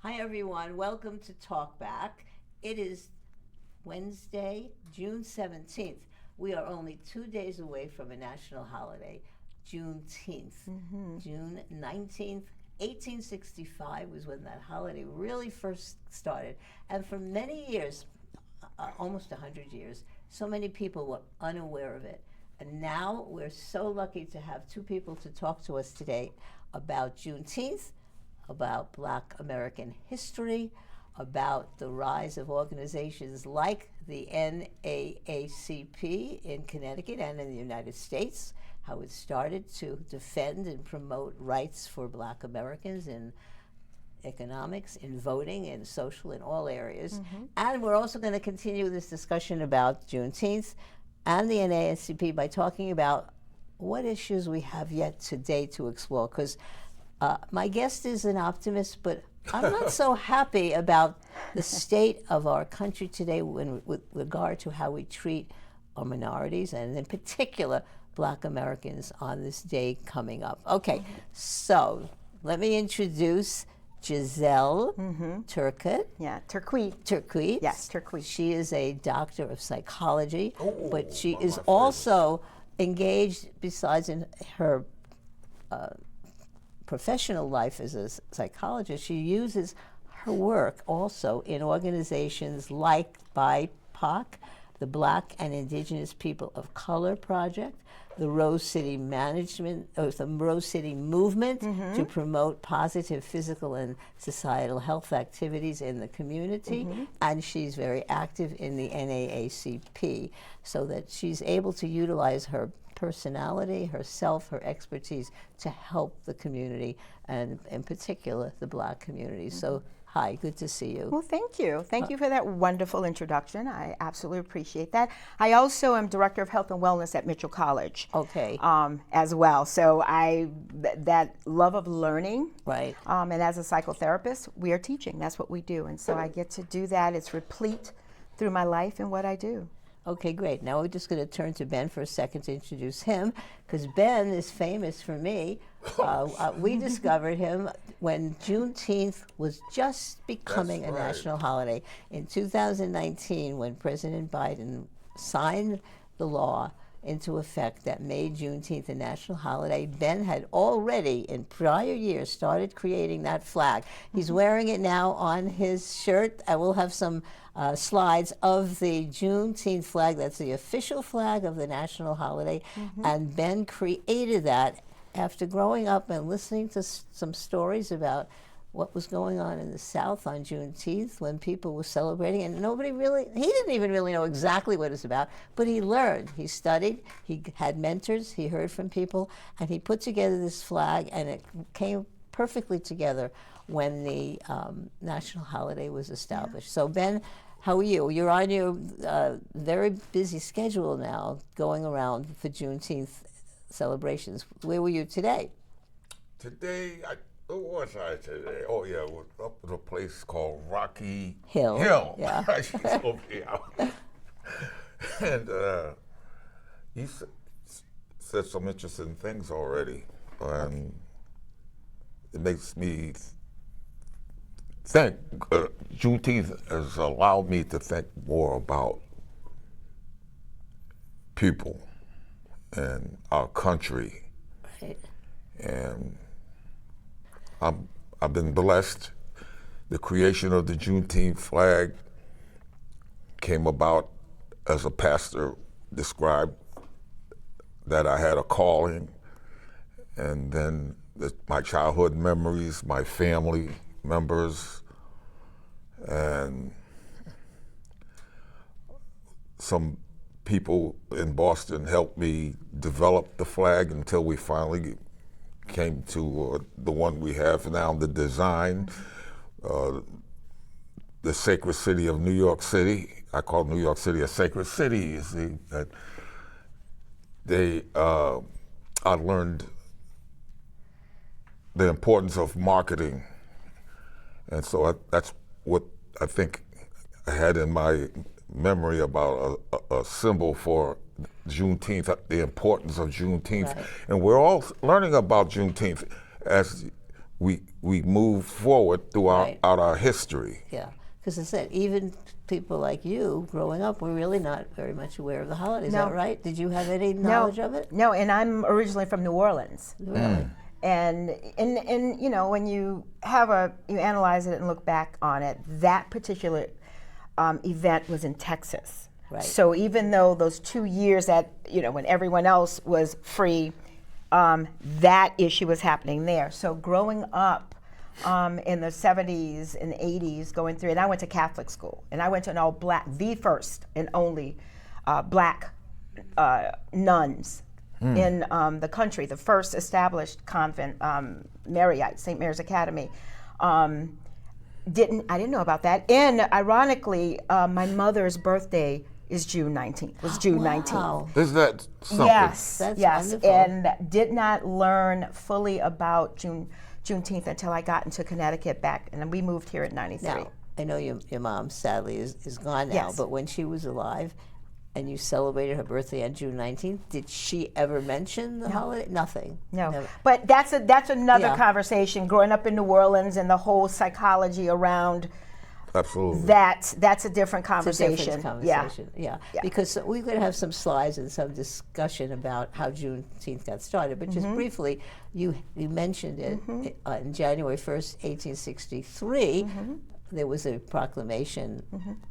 Hi, everyone. Welcome to Talk Back. It is Wednesday, June 17th. We are only 2 days away from a national holiday, Juneteenth. June 19th, 1865 was when that holiday really first started. And for many years, almost 100 years, so many people were unaware of it. And now we're so lucky to have two people to talk to us today about Juneteenth, about Black American history, about the rise of organizations like the NAACP in Connecticut and in the United States, how it started to defend and promote rights for Black Americans in economics, in voting, in social, in all areas. And we're also going to continue this discussion about Juneteenth and the NAACP by talking about what issues we have yet today to explore, because my guest is an optimist, but I'm not so happy about the state of our country today with regard to how we treat our minorities, and in particular, Black Americans on this day coming up. Okay, so let me introduce Gizelle Tircuit. Yeah, Tircuit. Tircuit. Yes, Tircuit. She is a doctor of psychology, but she is also engaged, besides in her professional life as a psychologist, she uses her work also in organizations like BIPOC, the Black and Indigenous People of Color Project, the Rose City Movement to promote positive physical and societal health activities in the community, and she's very active in the NAACP, so that she's able to utilize her personality, herself, her expertise to help the community, and in particular the Black community. So hi, good to see you. Well, thank you. Thank you for that wonderful introduction. I absolutely appreciate that. I also am Director of Health and Wellness at Mitchell College. Okay. As well. So that love of learning. Right. And as a psychotherapist, we are teaching. That's what we do. And so I get to do that. It's replete through my life and what I do. Okay, great. Now we're just going to turn to Ben for a second to introduce him, because Ben is famous for me. We discovered him when Juneteenth was just becoming a national holiday. In 2019, when President Biden signed the law into effect that made Juneteenth a national holiday, Ben had already in prior years started creating that flag. He's wearing it now on his shirt. I will have some slides of the Juneteenth flag. That's the official flag of the national holiday. And Ben created that after growing up and listening to some stories about what was going on in the South on Juneteenth when people were celebrating, and he didn't even really know exactly what it's about, but he learned, he studied, he had mentors, he heard from people, and he put together this flag, and it came perfectly together when the national holiday was established. So Ben, how are you? You're on your very busy schedule now, going around for Juneteenth celebrations. Where were you today? Today, where was I today? Oh yeah, I was up at a place called Rocky Hill. Yeah. And you said some interesting things already, and it makes me think. Juneteenth has allowed me to think more about people and our country. Right. And I've been blessed. The creation of the Juneteenth flag came about as a pastor described that I had a calling, and then my childhood memories, my family members, and some people in Boston helped me develop the flag until we finally came to the one we have now, the design, the sacred city of New York City. I call New York City a sacred city, you see. I learned the importance of marketing. And so that's what I think I had in my memory about a symbol for Juneteenth, the importance of Juneteenth. Right. And we're all learning about Juneteenth as we move forward throughout Right. our history. Yeah, because I said, even people like you growing up were really not very much aware of the holiday. Is No. that right? Did you have any knowledge of it? No, and I'm originally from New Orleans. Really? And you know, when you analyze it and look back on it, that particular event was in Texas. Right. So even though those 2 years that, you know, when everyone else was free, that issue was happening there. So growing up in the 70s and 80s, going through, and I went to Catholic school, and I went to an all black, the first and only black nuns in the country, the first established convent, Mariite, St. Mary's Academy. I didn't know about that. And ironically, my mother's birthday is June 19th, was June 19th. Wow. Is that something? Yes, That's yes, wonderful. and did not learn fully about Juneteenth until I got into Connecticut back, and we moved here in '93. Now, I know your mom sadly is gone now, Yes. but when she was alive and you celebrated her birthday on June 19th, did she ever mention the holiday? Nothing. No, Never. but that's another Yeah. conversation. Growing up in New Orleans and the whole psychology around Absolutely. that's a different It's a conversation. different conversation. Yeah. Because we're going to have some slides and some discussion about how Juneteenth got started. But just briefly, you mentioned it on January 1st, 1863. There was a proclamation.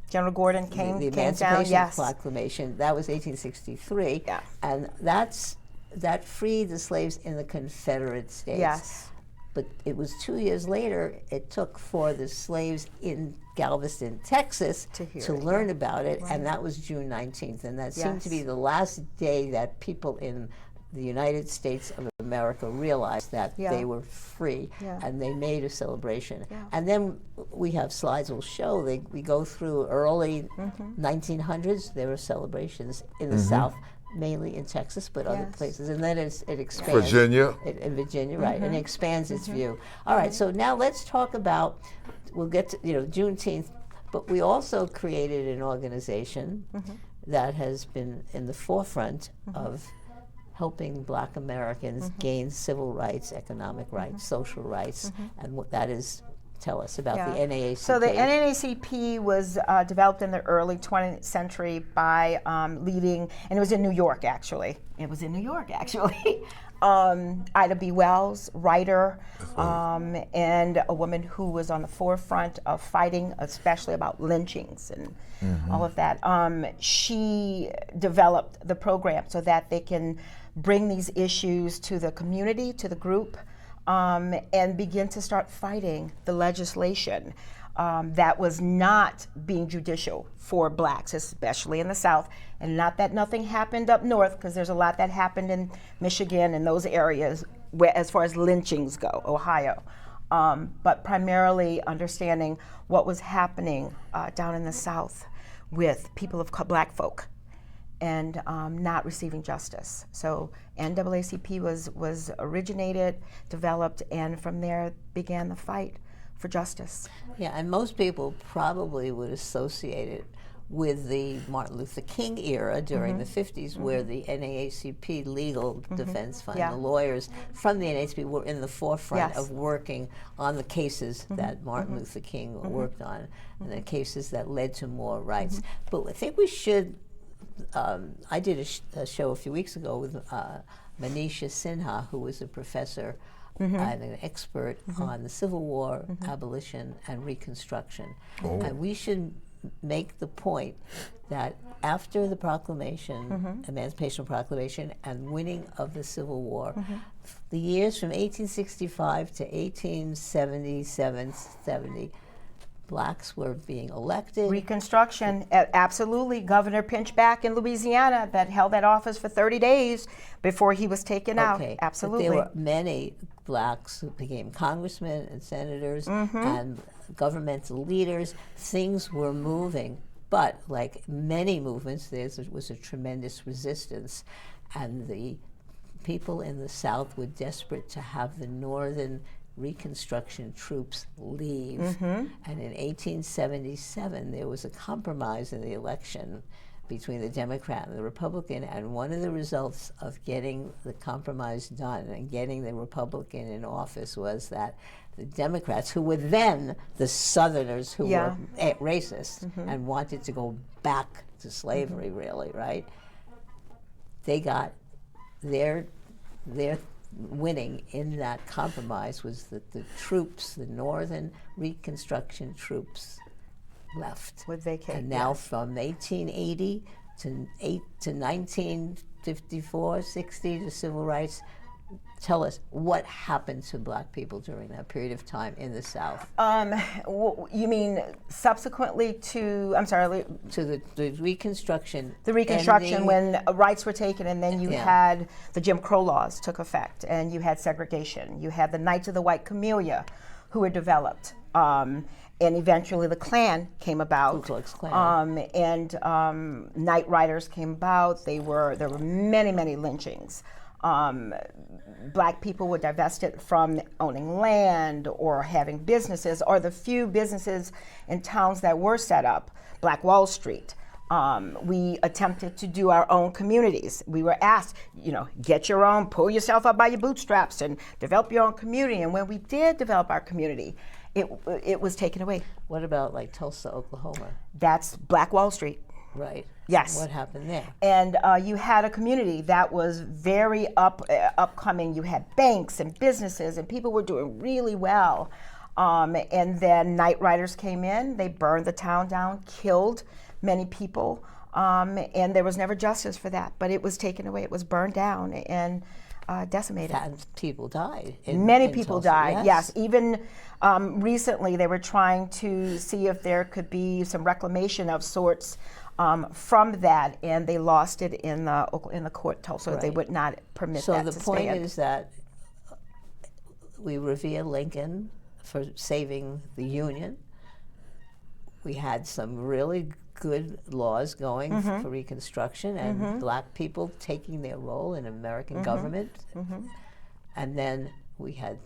General Gordon came The down. Emancipation Yes. Proclamation. That was 1863. Yeah. And that freed the slaves in the Confederate States. Yes. But it was 2 years later, it took for the slaves in Galveston, Texas, To hear to it, learn about it, and that was June 19th. And that seemed to be the last day that people in the United States of America realized that they were free, and they made a celebration. And then we have slides will show, we go through early 1900s, there were celebrations in the South, mainly in Texas, but other places. And then it expands. Virginia. In Virginia, right, and it expands its view. All right, so now let's talk about, we'll get to, Juneteenth, but we also created an organization that has been in the forefront of helping Black Americans gain civil rights, economic rights, social rights, and what that is. Tell us about the NAACP. So the NAACP was developed in the early 20th century by leading, and it was in New York actually. Ida B. Wells, writer, and a woman who was on the forefront of fighting, especially about lynchings and all of that. She developed the program so that they can bring these issues to the community, to the group, and begin to start fighting the legislation that was not being judicial for blacks, especially in the South. And not that nothing happened up north, because there's a lot that happened in Michigan and those areas where, as far as lynchings go, Ohio. But primarily understanding what was happening down in the South with people of Black folk and not receiving justice. So NAACP was originated, developed, and from there began the fight for justice. Yeah, and most people probably would associate it with the Martin Luther King era during the 50s, where the NAACP Legal Defense Fund, the lawyers from the NAACP were in the forefront of working on the cases that Martin Luther King worked on, and the cases that led to more rights. But I think we should, I did a show a few weeks ago with Manisha Sinha, who was a professor and an expert on the Civil War, abolition, and Reconstruction. And we should make the point that after the proclamation, Emancipation Proclamation, and winning of the Civil War, the years from 1865 to 1870, blacks were being elected. Reconstruction, absolutely. Governor Pinchback in Louisiana that held that office for 30 days before he was taken out. Absolutely. But there were many blacks who became congressmen and senators and governmental leaders. Things were moving, but like many movements, there was a tremendous resistance, and the people in the South were desperate to have the Northern Reconstruction troops leave. And in 1877, there was a compromise in the election between the Democrat and the Republican, and one of the results of getting the compromise done and getting the Republican in office was that the Democrats, who were then the Southerners who were racist and wanted to go back to slavery, really, right? They got their winning in that compromise was that the troops, the Northern Reconstruction troops, left. Would vacate. And now from 1880 to 1954, 60, the civil rights. Tell us what happened to black people during that period of time in the South. You mean subsequently to, I'm sorry, To the Reconstruction. the Reconstruction, ending, when rights were taken, and then you had the Jim Crow laws took effect, and you had segregation. You had the Knights of the White Camellia, who were developed, and eventually the Klan came about. Ku Klux Klan. Night Riders came about. There were many, many lynchings. Black people were divested from owning land or having businesses, or the few businesses in towns that were set up, Black Wall Street. We attempted to do our own communities. We were asked, get your own, pull yourself up by your bootstraps and develop your own community. And when we did develop our community, it was taken away. What about like Tulsa, Oklahoma? That's Black Wall Street. Right. Yes. What happened there? And you had a community that was very upcoming. You had banks and businesses, and people were doing really well. And then Night Riders came in. They burned the town down, killed many people, and there was never justice for that. But it was taken away. It was burned down and decimated. And people died. Many in people Tulsa, died, yes. Even recently, they were trying to see if there could be some reclamation of sorts from that, and they lost it in the court, Tulsa. They would not permit that to stand. So the point is that we revere Lincoln for saving the Union. We had some really good laws going for Reconstruction, and black people taking their role in American government. And then we had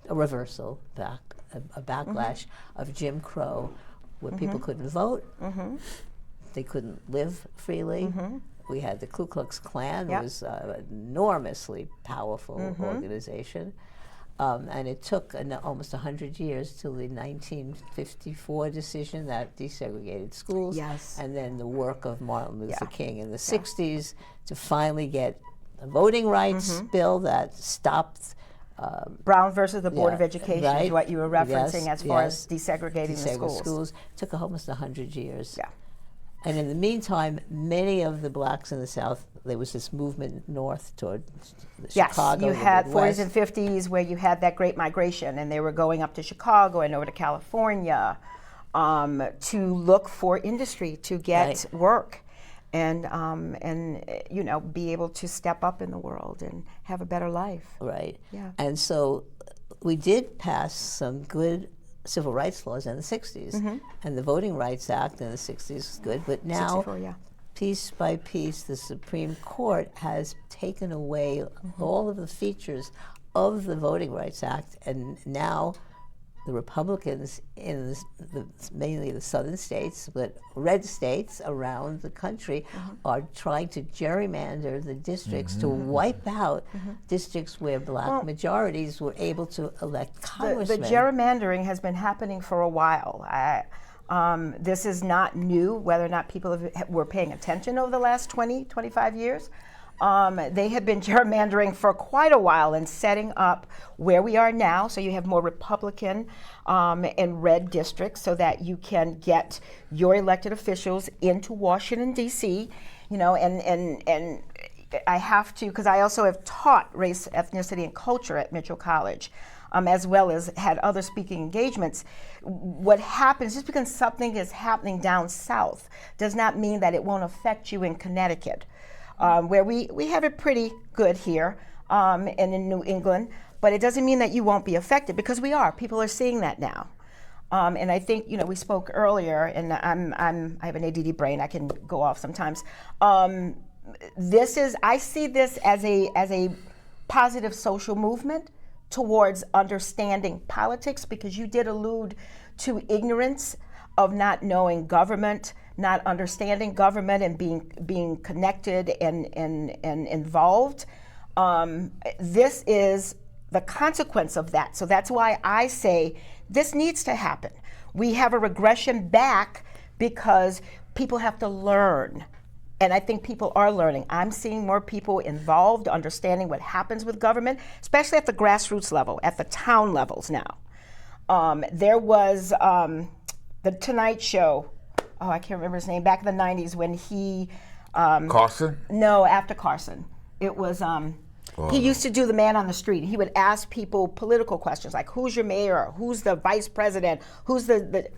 a reversal back, a backlash of Jim Crow, where people couldn't vote. They couldn't live freely. We had the Ku Klux Klan, was an enormously powerful organization. And it took almost 100 years till the 1954 decision that desegregated schools. Yes. And then the work of Martin Luther King in the 60s to finally get a voting rights bill that stopped Brown versus the Board of Education is what you were referencing as far as desegregating the schools. Took almost 100 years. Yeah. And in the meantime, many of the blacks in the South, there was this movement north toward Chicago. Yes, you had the 40s Midwest. and 50s where you had that great migration, and they were going up to Chicago and over to California to look for industry, to get work, and be able to step up in the world and have a better life. Right. Yeah. And so we did pass some good civil rights laws in the 60s, and the Voting Rights Act in the 60s was good, but now 64, piece by piece the Supreme Court has taken away all of the features of the Voting Rights Act, and now the Republicans in mainly the southern states, but red states around the country are trying to gerrymander the districts to wipe out districts where black majorities were able to elect congressmen. The gerrymandering has been happening for a while. This is not new, whether or not people were paying attention over the last 20, 25 years. They have been gerrymandering for quite a while and setting up where we are now, so you have more Republican and red districts so that you can get your elected officials into Washington, D.C., and I have to, because I also have taught race, ethnicity, and culture at Mitchell College, as well as had other speaking engagements. What happens, just because something is happening down south does not mean that it won't affect you in Connecticut. Where we have it pretty good here and in New England, but it doesn't mean that you won't be affected, because we are. People are seeing that now. And I think, we spoke earlier, and I have an ADD brain, I can go off sometimes. I see this as a positive social movement towards understanding politics, because you did allude to ignorance of not knowing government, not understanding government and being connected and involved. This is the consequence of that. So that's why I say this needs to happen. We have a regression back because people have to learn. And I think people are learning. I'm seeing more people involved, understanding what happens with government, especially at the grassroots level, at the town levels now. There was the Tonight Show, I can't remember his name, back in the 90s when he... Carson? No, after Carson. It was... He used to do the man on the street. He would ask people political questions like, who's your mayor? Who's the vice president? Who's the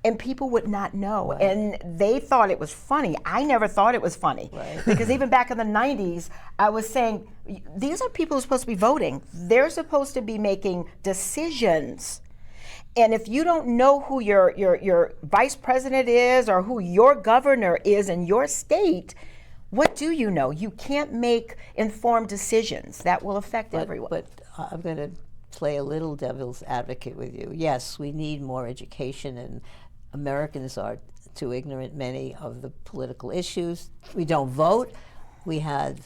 and people would not know. Right. And they thought it was funny. I never thought it was funny. Right. Because even back in the 90s, I was saying, these are people who are supposed to be voting. They're supposed to be making decisions. And if you don't know who your vice president is or who your governor is in your state, what do you know? You can't make informed decisions that will affect everyone. But I'm going to play a little devil's advocate with you. Yes, we need more education, and Americans are too ignorant, many of the political issues. We don't vote. We had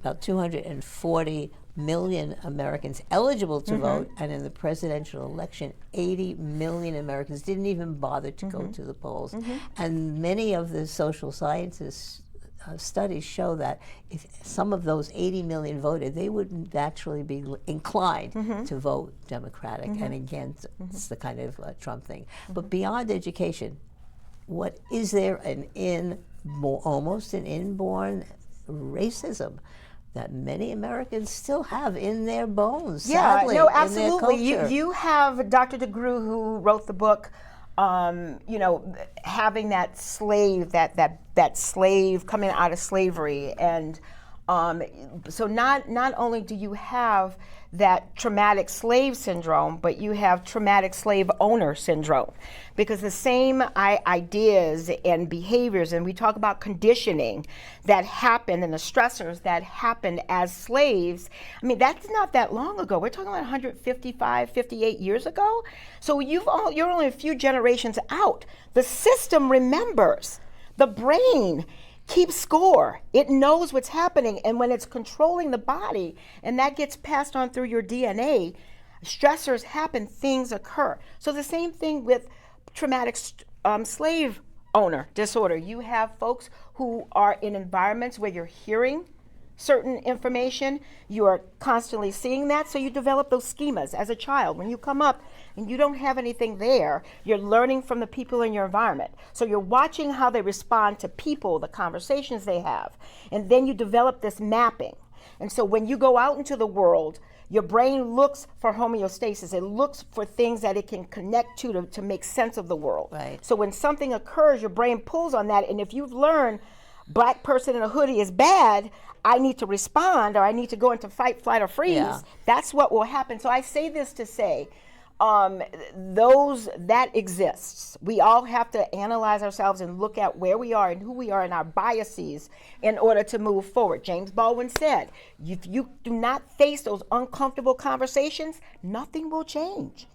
about 240 million Americans eligible to vote, and in the presidential election, 80 million Americans didn't even bother to go to the polls. And many of the social scientists studies show that if some of those 80 million voted, they wouldn't naturally be inclined to vote Democratic and against the kind of Trump thing. But beyond education, what is there almost an inborn racism that many Americans still have in their bones, sadly, no, absolutely. in their culture? You have Dr. DeGruy, who wrote the book, having that slave, that slave coming out of slavery, and so not only do you have that traumatic slave syndrome, but you have traumatic slave owner syndrome, because the same ideas and behaviors, and we talk about conditioning that happened and the stressors that happened as slaves. I mean, that's not that long ago. We're talking about 155, 58 years ago. So you're only a few generations out. The system remembers. The brain keeps score. It knows what's happening, and when it's controlling the body, and that gets passed on through your DNA, stressors happen, things occur. So the same thing with traumatic slave owner disorder. You have folks who are in environments where you're hearing certain information, you are constantly seeing that, so you develop those schemas as a child. When you come up and you don't have anything there, you're learning from the people in your environment. So you're watching how they respond to people, the conversations they have, and then you develop this mapping. And so when you go out into the world, your brain looks for homeostasis. It looks for things that it can connect to make sense of the world. Right. So when something occurs, your brain pulls on that, and if you've learned black person in a hoodie is bad, I need to respond, or I need to go into fight, flight, or freeze. Yeah. That's what will happen. So I say this to say, that exists. We all have to analyze ourselves and look at where we are and who we are and our biases in order to move forward. James Baldwin said, if you do not face those uncomfortable conversations, nothing will change.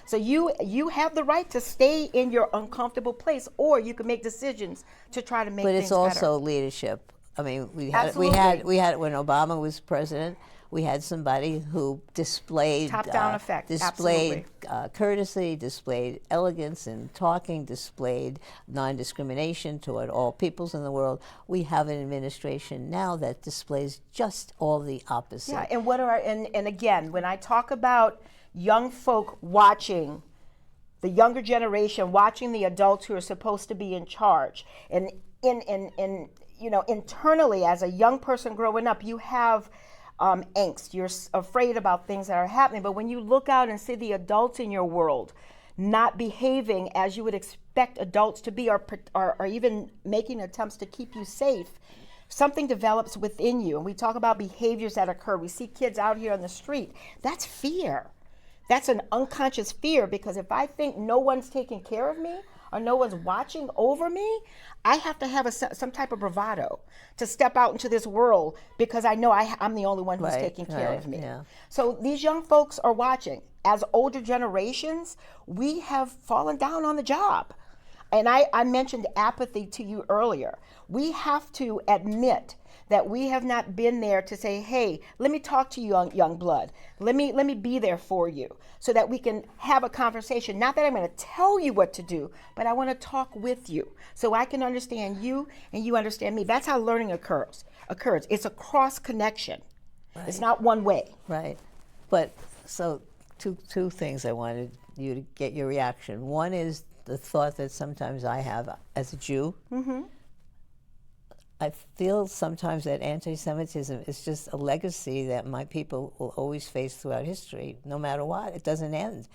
So you have the right to stay in your uncomfortable place, or you can make decisions to try to make things better. But it's also leadership. I mean, we had when Obama was president, we had somebody who displayed top-down effect, displayed courtesy, displayed elegance in talking, displayed non-discrimination toward all peoples in the world. We have an administration now that displays just all the opposite. Yeah, and again, when I talk about young folk watching, the younger generation watching the adults who are supposed to be in charge, and internally as a young person growing up, you have angst. You're afraid about things that are happening. But when you look out and see the adults in your world not behaving as you would expect adults to be, or even making attempts to keep you safe, something develops within you. And we talk about behaviors that occur. We see kids out here on the street. That's fear. That's an unconscious fear, because if I think no one's taking care of me or no one's watching over me, I have to have some type of bravado to step out into this world, because I know I'm the only one who's taking care of me. Yeah. So these young folks are watching. As older generations, we have fallen down on the job. And I mentioned apathy to you earlier. We have to admit that we have not been there to say, hey, let me talk to you, young blood. Let me be there for you so that we can have a conversation. Not that I'm going to tell you what to do, but I want to talk with you so I can understand you and you understand me. That's how learning occurs. It's a cross connection. Right. It's not one way. Right. But so two things I wanted you to get your reaction. One is the thought that sometimes I have as a Jew. Mm-hmm. I feel sometimes that anti-Semitism is just a legacy that my people will always face throughout history, no matter what. It doesn't end.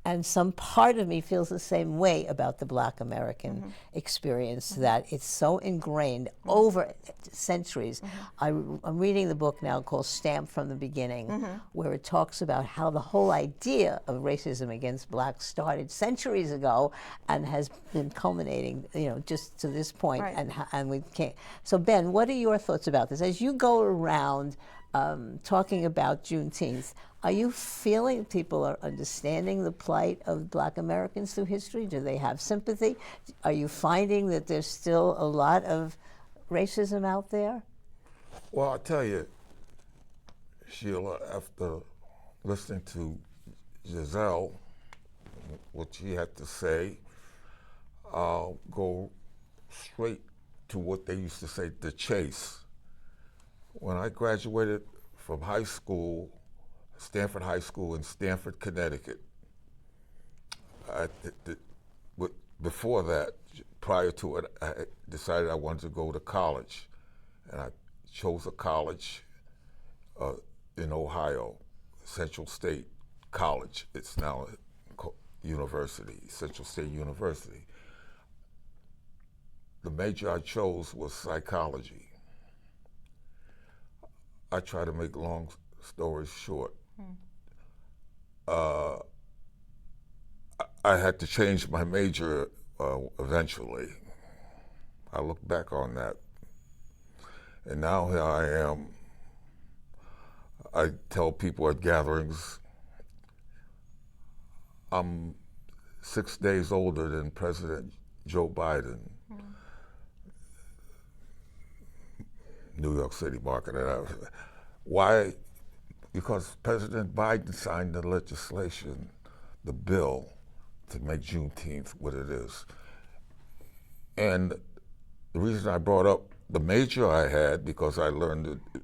And some part of me feels the same way about the Black American experience, that it's so ingrained over centuries. I'm reading the book now called Stamped from the Beginning, where it talks about how the whole idea of racism against blacks started centuries ago and has been culminating, just to this point. Right. And we can't. So Ben, what are your thoughts about this? As you go around talking about Juneteenth, are you feeling people are understanding the plight of Black Americans through history? Do they have sympathy? Are you finding that there's still a lot of racism out there? Well, I'll tell you, Sheila, after listening to Gizelle, what she had to say, I'll go straight to what they used to say, the chase. When I graduated from high school, Stanford High School in Stamford, Connecticut, before that, prior to it, I decided I wanted to go to college. And I chose a college in Ohio, Central State College. It's now a university, Central State University. The major I chose was psychology. I try to make long stories short. I had to change my major eventually. I look back on that. And now here I am. I tell people at gatherings, I'm 6 days older than President Joe Biden. New York City market. Why? Because President Biden signed the legislation, the bill, to make Juneteenth what it is. And the reason I brought up the major I had, because I learned that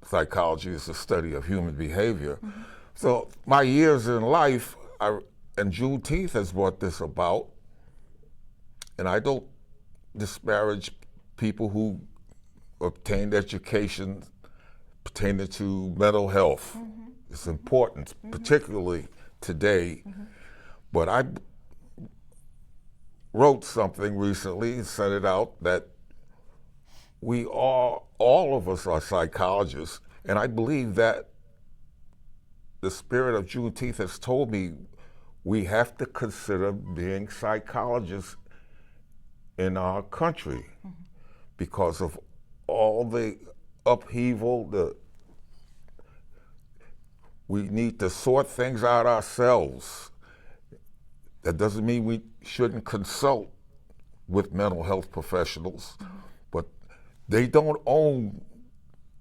psychology is the study of human behavior. So my years in life, and Juneteenth has brought this about, and I don't disparage people who obtained education pertaining to mental health. It's important, particularly today. But I wrote something recently and sent it out that we are, all of us are psychologists, and I believe that the spirit of Juneteenth has told me we have to consider being psychologists in our country because of all the upheaval. We need to sort things out ourselves. That doesn't mean we shouldn't consult with mental health professionals, but they don't own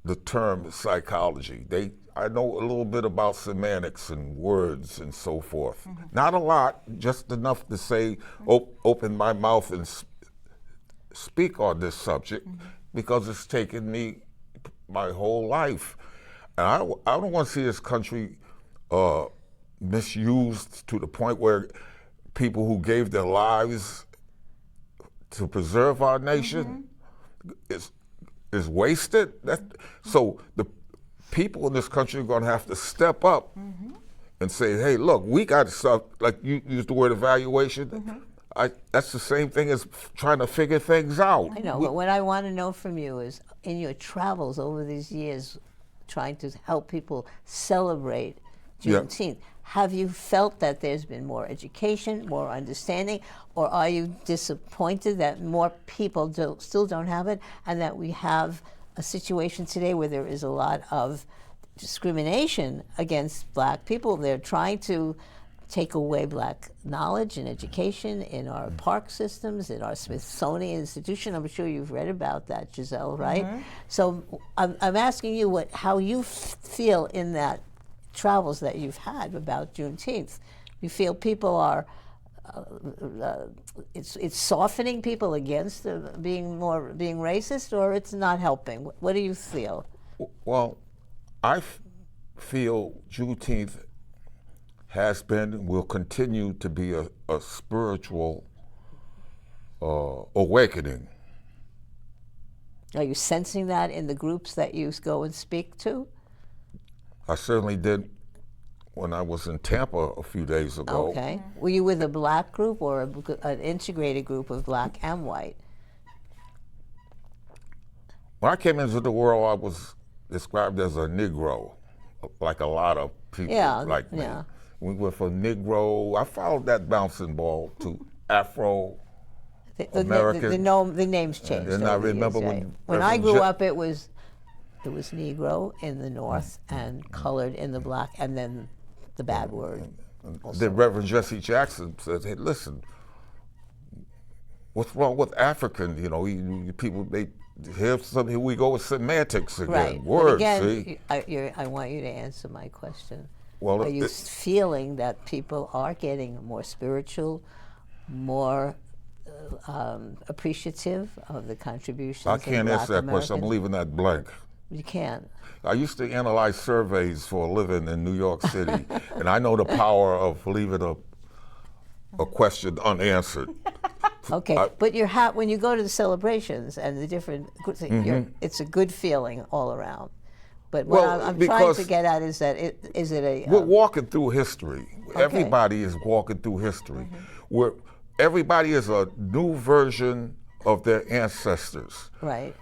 the term psychology. I know a little bit about semantics and words and so forth. Not a lot, just enough to say, open my mouth and speak on this subject, because it's taken me my whole life. And I don't want to see this country misused to the point where people who gave their lives to preserve our nation is wasted. So the people in this country are going to have to step up and say, hey, look, we got to start, like you used the word evaluation. That's the same thing as trying to figure things out. I know, but what I want to know from you is, in your travels over these years, trying to help people celebrate Juneteenth, have you felt that there's been more education, more understanding, or are you disappointed that more people still don't have it, and that we have a situation today where there is a lot of discrimination against Black people? They're trying to take away black knowledge and education in our park systems, in our Smithsonian Institution. I'm sure you've read about that, Gizelle, right? So I'm asking you how you feel in that travels that you've had about Juneteenth. You feel people are, it's softening people against being racist, or it's not helping? What do you feel? Well, I feel Juneteenth has been and will continue to be a spiritual awakening. Are you sensing that in the groups that you go and speak to? I certainly did when I was in Tampa a few days ago. Okay. Were you with a black group or an integrated group of black and white? When I came into the world, I was described as a Negro, like a lot of people like me. Yeah. We went from Negro. I followed that bouncing ball to Afro American. The names changed. And I over the remember years, when I grew up, it was Negro in the North and colored in the black, and then the bad word. Then Reverend Jesse Jackson said, "Hey, listen, what's wrong with African? You know, people here we go with semantics again. Right. Words. But See? again, I want you to answer my question. Well, are you feeling that people are getting more spiritual, more appreciative of the contributions? I can't of answer that Black question. I'm Americans? leaving that blank. You can't. I used to analyze surveys for a living in New York City, and I know the power of leaving a question unanswered. Okay, but when you go to the celebrations and the different, it's a good feeling all around. But what I'm trying to get at is that is it a... we're walking through history. Okay. Everybody is walking through history. Everybody is a new version of their ancestors. Right.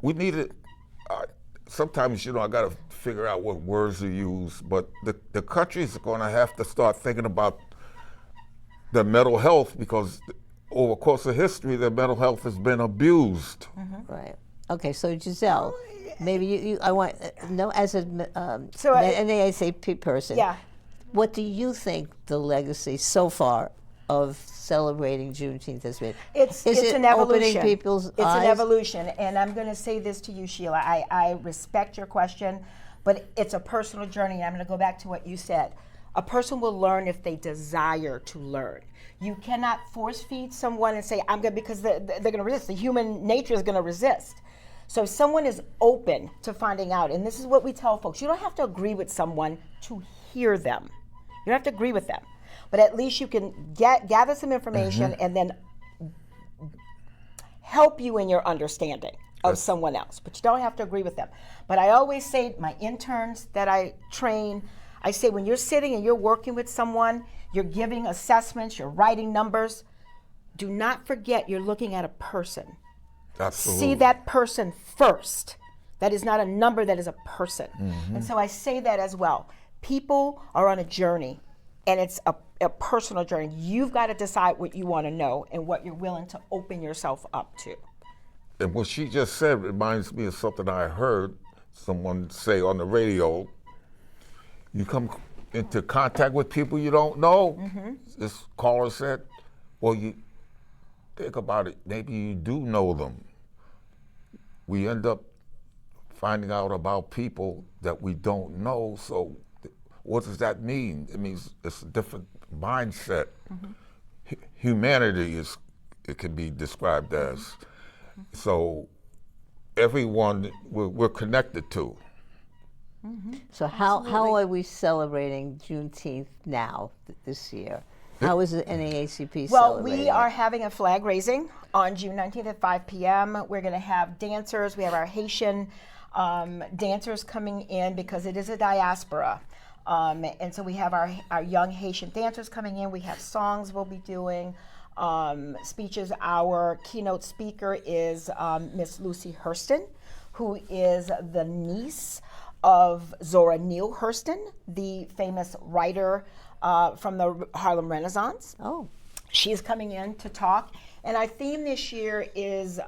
We need it. Sometimes, I got to figure out what words to use, but the countries are going to have to start thinking about their mental health, because over the course of history, their mental health has been abused. Right. Okay, so Gizelle, maybe I want as a NAACP person. Yeah. What do you think the legacy so far of celebrating Juneteenth has been? It's an evolution. Opening people's eyes? It's an evolution, and I'm going to say this to you, Sheila. I respect your question, but it's a personal journey. I'm going to go back to what you said. A person will learn if they desire to learn. You cannot force feed someone and say, I'm good, because they're going to resist. The human nature is going to resist. So if someone is open to finding out, and this is what we tell folks, you don't have to agree with someone to hear them. You don't have to agree with them. But at least you can gather some information and then help you in your understanding of someone else. But you don't have to agree with them. But I always say, my interns that I train, I say, when you're sitting and you're working with someone, you're giving assessments, you're writing numbers, do not forget you're looking at a person. Absolutely. See that person first. That is not a number, that is a person. And so I say that as well. People are on a journey, and it's a personal journey. You've got to decide what you want to know and what you're willing to open yourself up to. And what she just said reminds me of something I heard someone say on the radio. You come into contact with people you don't know. This caller said, well, you think about it, maybe you do know them. We end up finding out about people that we don't know, so what does that mean? It means it's a different mindset. Humanity it can be described as. So everyone we're connected to. So how are we celebrating Juneteenth now, this year? How is the NAACP Well, celebrating we are having a flag raising on June 19th at 5 p.m. We're going to have dancers. We have our Haitian dancers coming in because it is a diaspora. And so we have our young Haitian dancers coming in. We have songs we'll be doing, speeches. Our keynote speaker is Miss Lucy Hurston, who is the niece of Zora Neale Hurston, the famous writer from the Harlem Renaissance. Oh. She's coming in to talk. And our theme this year is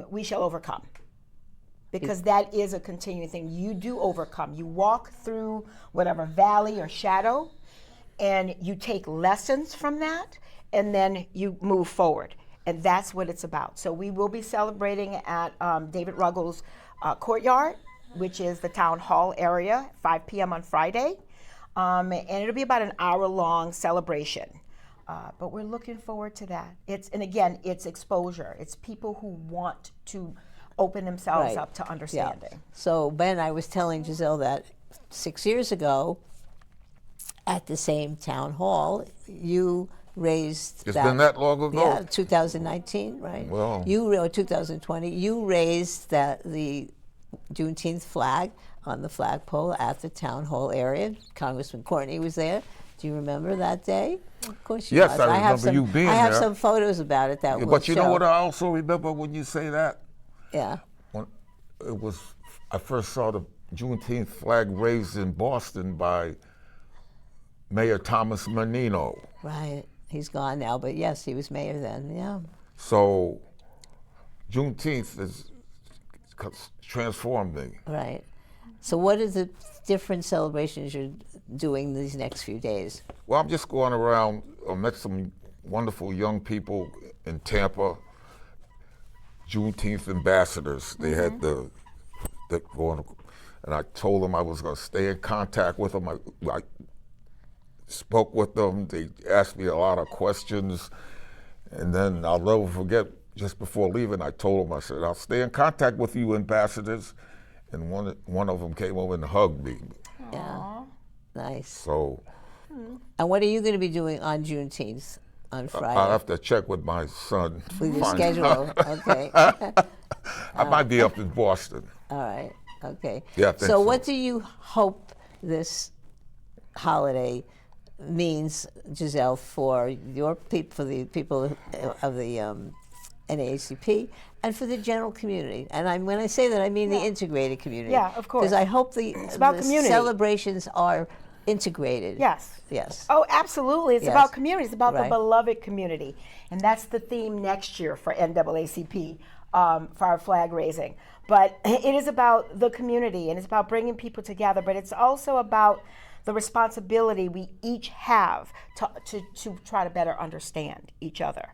We Shall Overcome. Because that is a continuing thing. You do overcome. You walk through whatever valley or shadow, and you take lessons from that, and then you move forward. And that's what it's about. So we will be celebrating at David Ruggles Courtyard, which is the town hall area, 5 p.m. on Friday. And it'll be about an hour-long celebration. But we're looking forward to that. And again, it's exposure. It's people who want to open themselves up to understanding. Yeah. So Ben, I was telling Gizelle that 6 years ago, at the same town hall, you raised It's been that long ago? Yeah, 2019, right? Wow. 2020, you raised the Juneteenth flag on the flagpole at the town hall area. Congressman Courtney was there. Do you remember that day? Of course you Yes, was. I remember you being I have there. some photos about it that will But you show. know what I also remember when you say that? Yeah. When I first saw the Juneteenth flag raised in Boston by Mayor Thomas Menino. Right. He's gone now, but yes, he was mayor then. Yeah. So Juneteenth has transformed me. Right. So what are the different celebrations you're doing these next few days? Well, I'm just going around. I met some wonderful young people in Tampa, Juneteenth ambassadors. They had the going, and I told them I was going to stay in contact with them. I spoke with them. They asked me a lot of questions, and then I'll never forget. Just before leaving, I told them, I said, "I'll stay in contact with you, ambassadors." And one of them came over and hugged me. Yeah. Nice. So. And what are you going to be doing on Juneteenth on Friday? I'll have to check with my son. With your Find schedule. out. Okay. I might be up in Boston. All right. Okay. Yeah, I think so so. what do you hope this holiday means, Gizelle, for your people, for the people of the NAACP, and for the general community? And when I say that, I mean the integrated community. Yeah, of course. Because I hope It's about the community. celebrations are integrated. Yes. Yes. Oh, absolutely. It's Yes. about community. It's about Right. the beloved community. And that's the theme next year for NAACP, for our flag raising. But it is about the community, and it's about bringing people together, but it's also about the responsibility we each have to try to better understand each other.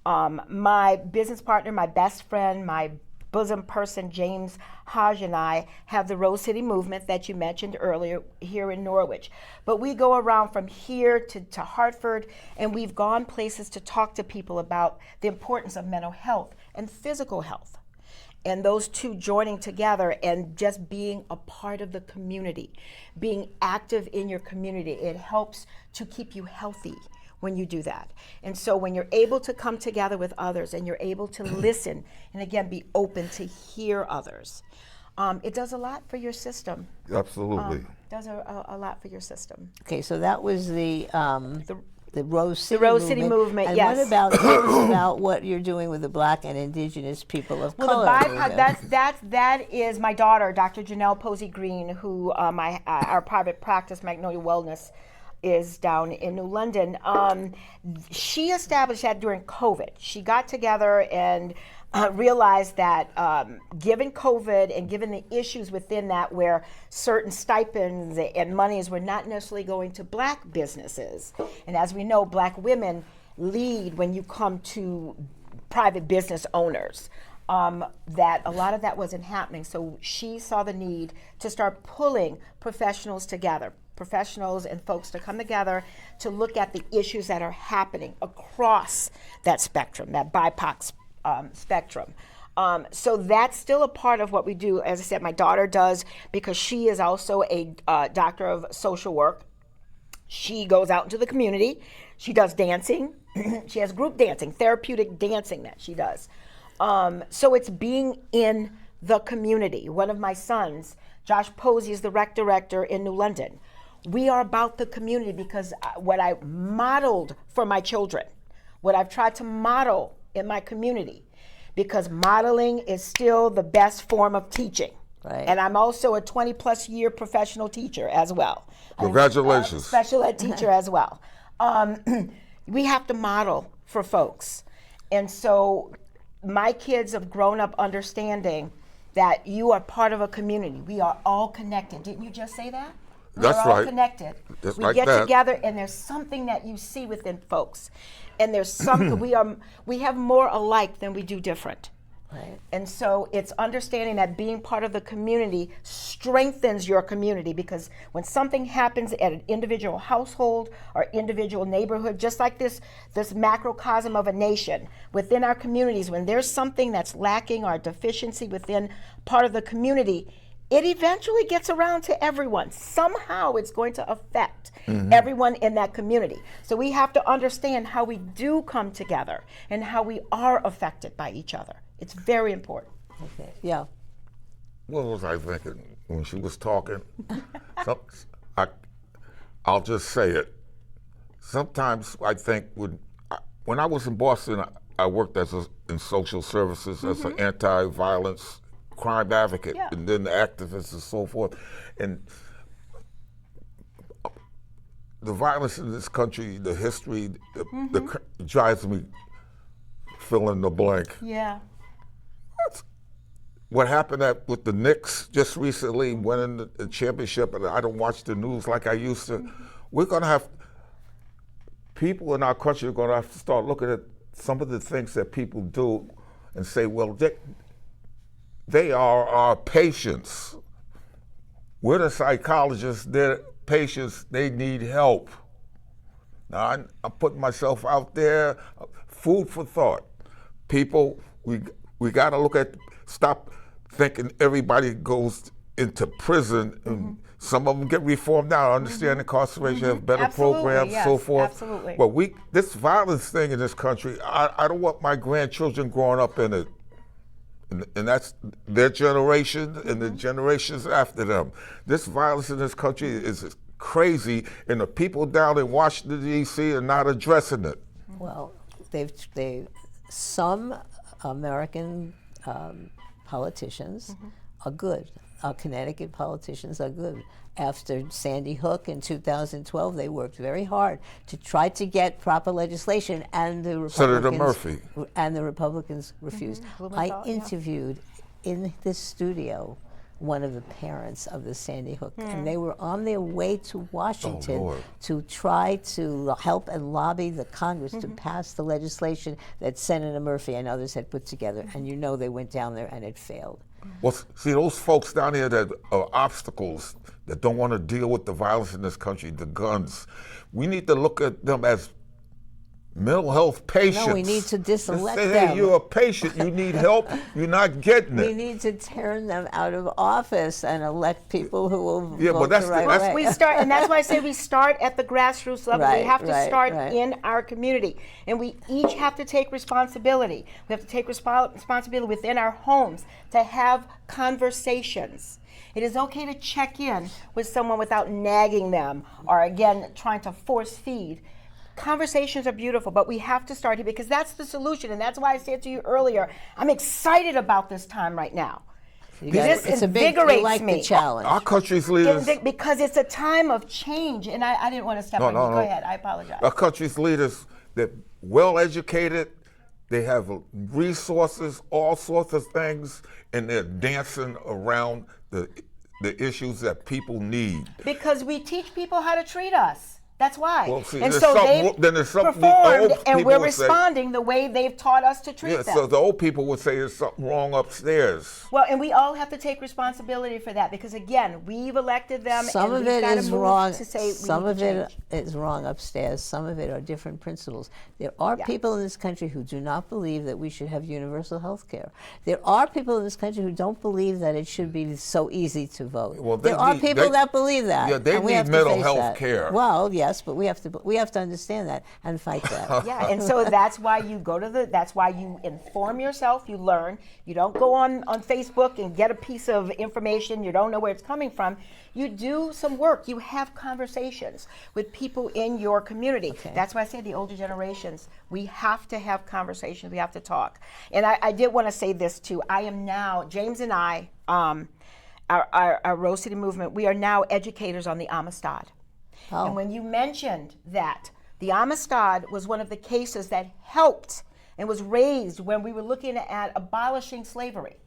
My business partner, my best friend, my bosom person, James Hodge, and I have the Rose City movement that you mentioned earlier here in Norwich. But we go around from here to Hartford, and we've gone places to talk to people about the importance of mental health and physical health. And those two joining together and just being a part of the community, being active in your community, it helps to keep you healthy when you do that. And so when you're able to come together with others and you're able to listen and again be open to hear others, it does a lot for your system. Absolutely. It does a lot for your system. Okay, so that was the Rose City Rose City movement, And yes. what about, tell us about what you're doing with the Black and Indigenous people of color movement? That is my daughter, Dr. Janelle Posey Green, who our private practice, Magnolia Wellness, is down in New London. She established that during COVID. She got together and realized that given COVID and given the issues within that, where certain stipends and monies were not necessarily going to Black businesses, and as we know, Black women lead when you come to private business owners, that a lot of that wasn't happening. So she saw the need to start pulling professionals together, professionals and folks to come together to look at the issues that are happening across that spectrum, that BIPOC spectrum. So that's still a part of what we do. As I said, my daughter does, because she is also a doctor of social work. She goes out into the community. She does dancing. She has group dancing, therapeutic dancing that she does. So it's being in the community. One of my sons, Josh Posey, is the rec director in New London. We are about the community because what I modeled for my children, what I've tried to model in my community, because modeling is still the best form of teaching. Right. And I'm also a 20-plus year professional teacher as well. Congratulations. Special ed teacher as well. We have to model for folks. And so my kids have grown up understanding that you are part of a community. We are all connected. Didn't you just say that? That's We're all right. connected. Just We like get that. together, and there's something that you see within folks, and there's something we have more alike than we do different. Right. And so it's understanding that being part of the community strengthens your community, because when something happens at an individual household or individual neighborhood, just like this macrocosm of a nation, within our communities, when there's something that's lacking or deficiency within part of the community, it eventually gets around to everyone. Somehow it's going to affect everyone in that community. So we have to understand how we do come together and how we are affected by each other. It's very important. Okay. Yeah. What was I thinking when she was talking? I'll just say it. Sometimes I think when I was in Boston, I worked in social services as an anti-violence crime advocate, and then activist and so forth. And the violence in this country, the history, drives me fill in the blank. Yeah. What happened with the Knicks just recently, winning the championship, and I don't watch the news like I used to. We're going to have, people in our country are going to have to start looking at some of the things that people do and say, well, they are our patients. We're the psychologists, they're patients, they need help. Now, I'm putting myself out there, food for thought. People, we got to stop thinking everybody goes into prison, and some of them get reformed now. I understand incarceration, have better programs, yes, so forth. Absolutely. But this violence thing in this country, I don't want my grandchildren growing up in it. And that's their generation and the generations after them. This violence in this country is crazy, and the people down in Washington, D.C. are not addressing it. Well, some American politicians are good. Our Connecticut politicians are good. After Sandy Hook in 2012, they worked very hard to try to get proper legislation, and the Republicans, Senator Murphy. And the Republicans refused. I interviewed in this studio one of the parents of the Sandy Hook, and they were on their way to Washington to try to help and lobby the Congress to pass the legislation that Senator Murphy and others had put together, and they went down there and it failed. Well, see, those folks down here that are obstacles, that don't want to deal with the violence in this country, the guns, we need to look at them as mental health patients. No, we need to diselect say, them. hey, you're a patient, you need help, you're not getting it. We need to turn them out of office and elect people who will vote but that's the right way. We start, and that's why I say we start at the grassroots level. We have to start in our community, and we each have to take responsibility. We have to take responsibility within our homes to have conversations. It is okay to check in with someone without nagging them or, again, trying to force feed. Conversations are beautiful, but we have to start here, because that's the solution. And that's why I said to you earlier, I'm excited about this time right now. This invigorates me. The challenge. Our country's leaders, because it's a time of change. And I didn't want to step on you. Go ahead. I apologize. Our country's leaders, they're well educated, they have resources, all sorts of things, and they're dancing around the issues that people need. Because we teach people how to treat us. That's why. Well, see, and so they've performed, and we're responding the way they've taught us to treat them. So the old people would say there's something wrong upstairs. Well, and we all have to take responsibility for that, because, again, we've elected them. Some and of it is wrong. To say Some of it is wrong upstairs. Some of it are different principles. There are people in this country who do not believe that we should have universal health care. There are people in this country who don't believe that it should be so easy to vote. Well, there are people that believe that. Yeah, they need mental health care. Well, yes, but we have to understand that and fight that. Yeah, and so that's why you that's why you inform yourself, you learn. You don't go on Facebook and get a piece of information, you don't know where it's coming from. You do some work. You have conversations with people in your community. Okay. That's why I say the older generations, we have to have conversations, we have to talk. And I did want to say this too. I am now, James and I, our Rose City movement, we are now educators on the Amistad. Oh. And when you mentioned that, the Amistad was one of the cases that helped and was raised when we were looking at abolishing slavery.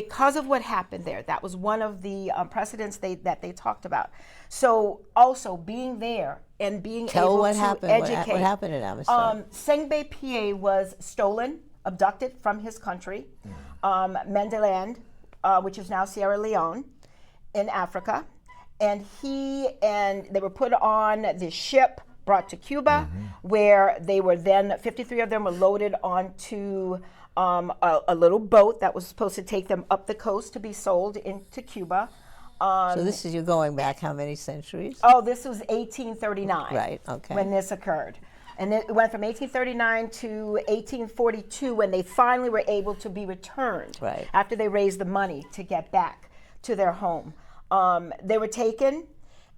because of what happened there. That was one of the precedents that they talked about. So also being there and being able what to happened. educate. What happened in Amistad? Sengbei, PA was stolen, abducted from his country, Mendeland, which is now Sierra Leone, in Africa, and they were put on this ship, brought to Cuba, where they were then 53 of them were loaded onto a little boat that was supposed to take them up the coast to be sold into Cuba. So you're going back how many centuries? Oh, this was 1839. Right, okay. When this occurred. And it went from 1839 to 1842 when they finally were able to be returned. Right. After they raised the money to get back to their home. They were taken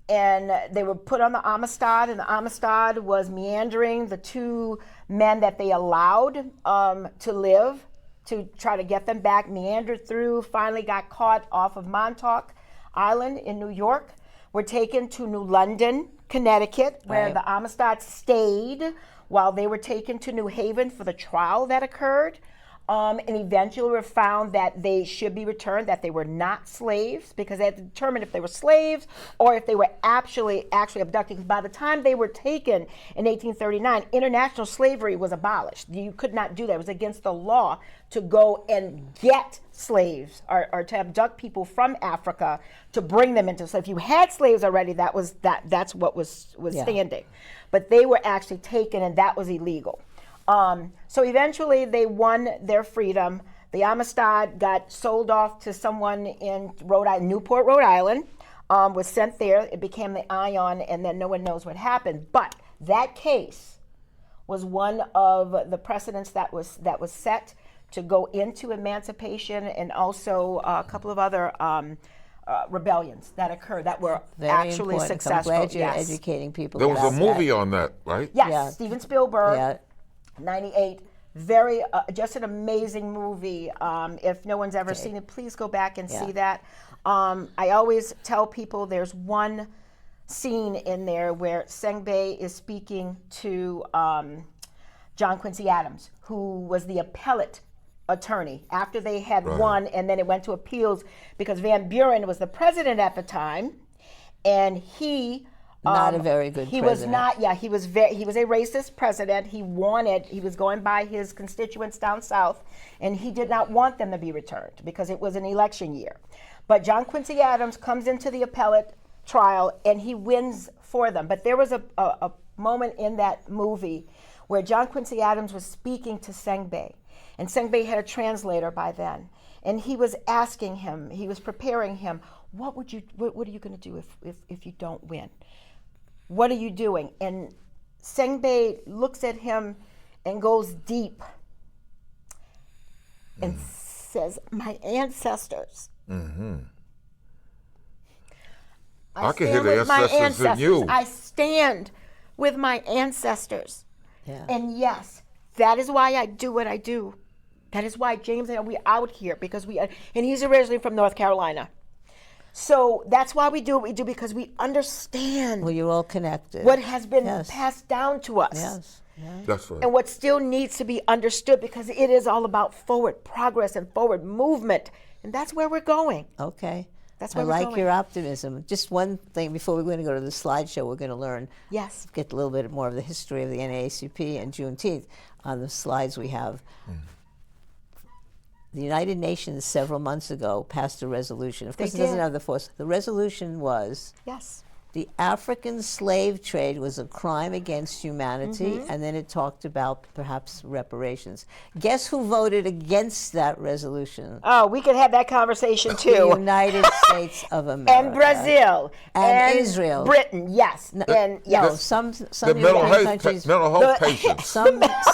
and they were put on the Amistad, and the Amistad was meandering the two men that they allowed to live, to try to get them back, meandered through, finally got caught off of Montauk Island in New York, were taken to New London, Connecticut, where Right. the Amistad stayed while they were taken to New Haven for the trial that occurred. And eventually were found that they should be returned, that they were not slaves, because they had to determine if they were slaves or if they were actually abducted. By the time they were taken in 1839, international slavery was abolished. You could not do that. It was against the law to go and get slaves or to abduct people from Africa to bring them into slavery. If you had slaves already, that's what was standing. But they were actually taken, and that was illegal. So eventually they won their freedom. The Amistad got sold off to someone in Newport, Rhode Island, was sent there. It became the Ion, and then no one knows what happened. But that case was one of the precedents that was set to go into emancipation, and also a couple of other rebellions that occurred that were Very actually important. successful. I'm glad you're Yes. educating people. There was about a movie that. on that, right? Yes, Yeah. Steven Spielberg. Yeah. 98, very just an amazing movie. If no one's ever seen it, please go back and see that. I always tell people there's one scene in there where Sengbei is speaking to John Quincy Adams, who was the appellate attorney after they had won, and then it went to appeals because Van Buren was the president at the time, and he Not a very good he president. was not. Yeah, he was a racist president. He was going by his constituents down south, and he did not want them to be returned because it was an election year. But John Quincy Adams comes into the appellate trial, and he wins for them. But there was a moment in that movie where John Quincy Adams was speaking to Sengbei, and Sengbei had a translator by then, and he was asking him, he was preparing him, what are you going to do if you don't win? What are you doing? And Sengbei looks at him and goes deep and says, my ancestors. I can hear the ancestors in you. I stand with my ancestors. Yeah. And yes, that is why I do what I do. That is why James and I, we're out here, because and he's originally from North Carolina. So that's why we do what we do, because we understand Well, you're all connected. what has been Yes. passed down to us. Yes. That's right. And what still needs to be understood, because it is all about forward progress and forward movement. And that's where we're going. Okay. That's I where we're like going. your optimism. Just one thing before we're going to go to the slideshow, we're going to learn, Yes. get a little bit more of the history of the NAACP and Juneteenth on the slides we have. The United Nations several months ago passed a resolution. Of course, it doesn't did. have the force. The resolution was Yes. the African slave trade was a crime against humanity, and then it talked about perhaps reparations. Guess who voted against that resolution? Oh, we could have that conversation The too. United States of America. And Brazil. And Israel. Britain, yes. And No, yes. some The mental European health, countries. mental health patients.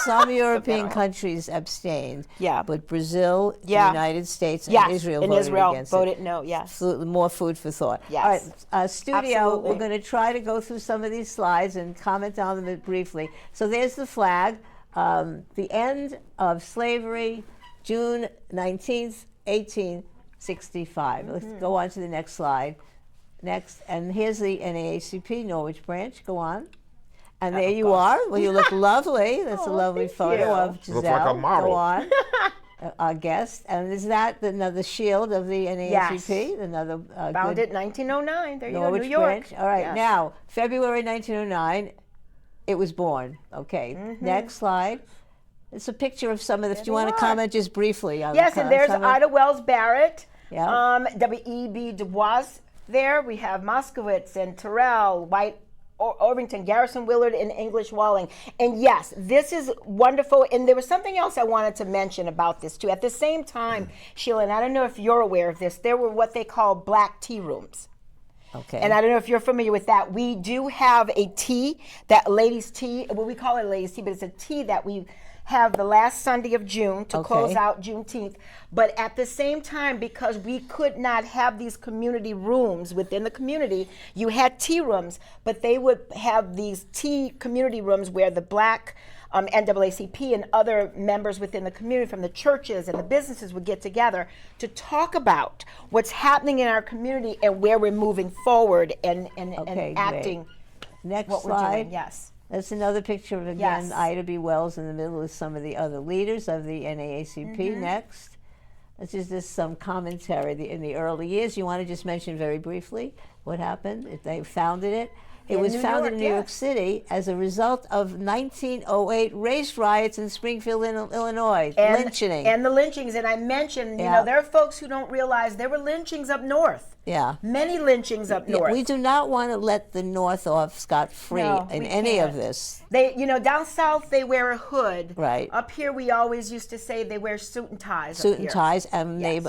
Some European countries abstained. Yeah. But Brazil, Yeah. the United States, Yes. and Israel and voted Israel against voted it. no, yes. More food for thought. Yes. All right, studio, Absolutely. we're going to try to go through some of these slides and comment on them briefly. So there's the flag. The end of slavery, June 19th, 1865. Let's go on to the next slide. Next, and here's the NAACP Norwich branch. Go on. And there you are. Well, you look lovely. That's a lovely thank photo you. of Giselle. Looks like a model. Go on. our guest. And is that another shield of the NAACP? Yes. Another Founded 1909. There you go, Norwich New York. branch. All right, Yes. now, February 1909, it was born. Okay, next slide. It's a picture of some of the, if you want to are. comment just briefly on Yes, and there's some of- Ida Wells Barrett, Yeah. W.E.B. Du Bois there. We have Moskowitz and Terrell, White, Overington, Garrison Willard, and English Walling. And yes, this is wonderful. And there was something else I wanted to mention about this too. At the same time, Sheila, and I don't know if you're aware of this, there were what they call black tea rooms. Okay. And I don't know if you're familiar with that. We do have a tea, that ladies' tea, well, we call it a ladies' tea, but it's a tea that we have the last Sunday of June to close out Juneteenth. But at the same time, because we could not have these community rooms within the community, you had tea rooms, but they would have these tea community rooms where the black NAACP and other members within the community from the churches and the businesses would get together to talk about what's happening in our community and where we're moving forward and acting Next what slide. we're doing. Yes. That's another picture of, again, Yes. Ida B. Wells in the middle with some of the other leaders of the NAACP. Next. This is just some commentary in the early years. You want to just mention very briefly what happened? If they founded it. It In was New founded York, in New York yes. City as a result of 1908 race riots in Springfield, Illinois. Lynching. And the lynchings. And I mentioned, you Yeah. know, there are folks who don't realize there were lynchings up north. Yeah. Many lynchings up north. We do not want to let the North off scot-free No, in we any of can't. this. They, you know, down south they wear a hood. Right. Up here we always used to say they wear suit and ties. Suit up and here. ties and Yes.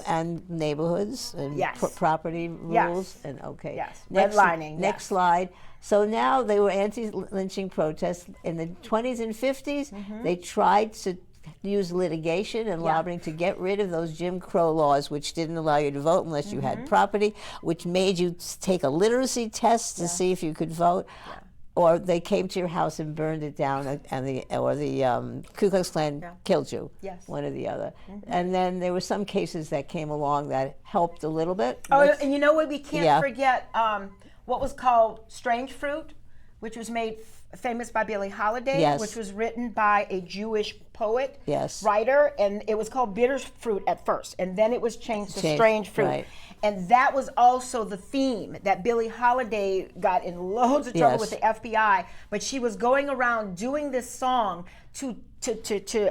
neighborhoods and Yes. property Yes. rules and okay. Yes. Next, Redlining, next yes. slide. So now they were anti-lynching protests in the 20s and 50s. They tried to use litigation and lobbying to get rid of those Jim Crow laws, which didn't allow you to vote unless you had property, which made you take a literacy test to see if you could vote. Or they came to your house and burned it down, and the Ku Klux Klan killed you. Yes. One or the other. And then there were some cases that came along that helped a little bit. Oh, Let's- and you know what? We can't Yeah. forget what was called Strange Fruit, which was made famous by Billie Holiday, Yes. which was written by a Jewish poet, Yes. writer, and it was called Bitter Fruit at first, and then it was changed to Strange Fruit. right. And that was also the theme that Billie Holiday got in loads of trouble Yes. with the FBI, but she was going around doing this song to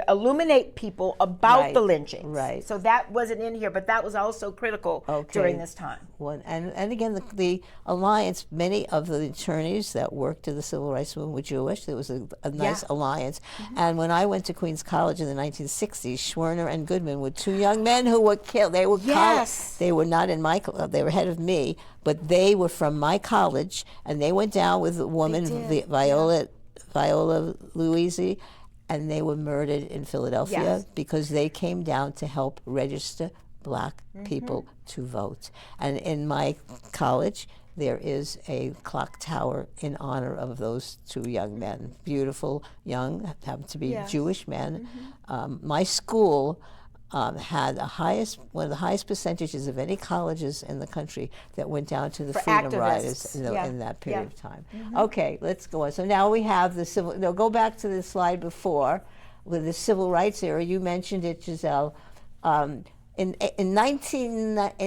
illuminate people about Right, the lynchings. right. So that wasn't in here, but that was also critical during this time. And again, the alliance, many of the attorneys that worked in the civil rights movement were Jewish. There was a nice alliance. And when I went to Queens College in the 1960s, Schwerner and Goodman were two young men who were killed. They were Yes. they were not in my they were ahead of me, but they were from my college, and they went down with a woman, Viola Louisi, and they were murdered in Philadelphia Yes. because they came down to help register black people to vote. And in my college, there is a clock tower in honor of those two young men. Beautiful, young, happened to be Yes. Jewish men. My school had one of the highest percentages of any colleges in the country that went down to the For freedom activists. riders Yeah. in that period Yeah. of time. Okay, let's go on. So now we have the civil. No, go back to the slide before with the civil rights era. You mentioned it, Gizelle. In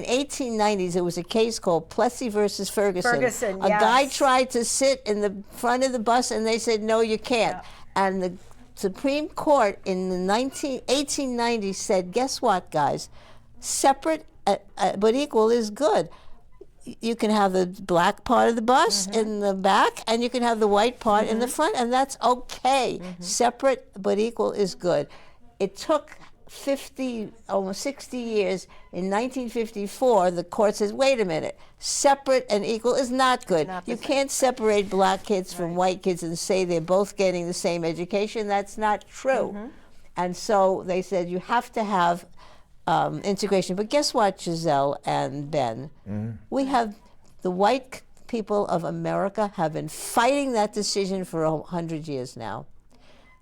1890s, there was a case called Plessy versus Ferguson. Ferguson, A guy yes. tried to sit in the front of the bus, and they said, no, you can't. And the Supreme Court in the 1890s said, guess what, guys? Separate but equal is good. You can have the black part of the bus in the back, and you can have the white part in the front, and that's okay. Separate but equal is good. It took almost 60 years. In 1954, the court says, wait a minute, separate and equal is not good. You can't separate black kids from white kids and say they're both getting the same education. That's not true. And so they said you have to have integration. But guess what, Gizelle and Ben? We have the white people of America have been fighting that decision for 100 years now.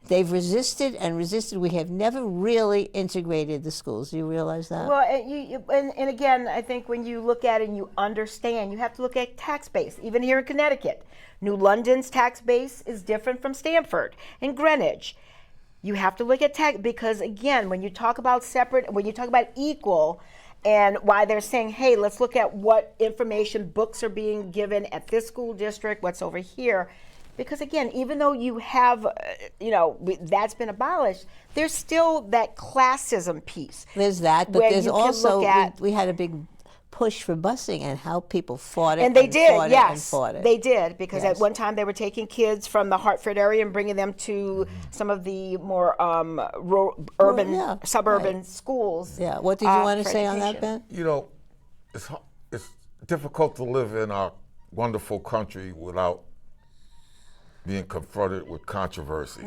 They've resisted and resisted. We have never really integrated the schools. Do you realize that? Well, and again, I think when you look at it and you understand, you have to look at tax base. Even here in Connecticut, New London's tax base is different from Stamford and Greenwich. You have to look at tech, because again, when you talk about separate, when you talk about equal, and why they're saying, hey, let's look at what information books are being given at this school district, what's over here. Because again, even though you have, that's been abolished, there's still that classism piece. There's that, but where there's you can also, look at- we had a big push for busing and how people fought it. And they did, fought it and yes, fought it. they did, because Yes. at one time they were taking kids from the Hartford area and bringing them to some of the more urban, yeah, suburban right. schools. Yeah, what did you want to for say on that, education. Ben? It's difficult to live in our wonderful country without being confronted with controversy.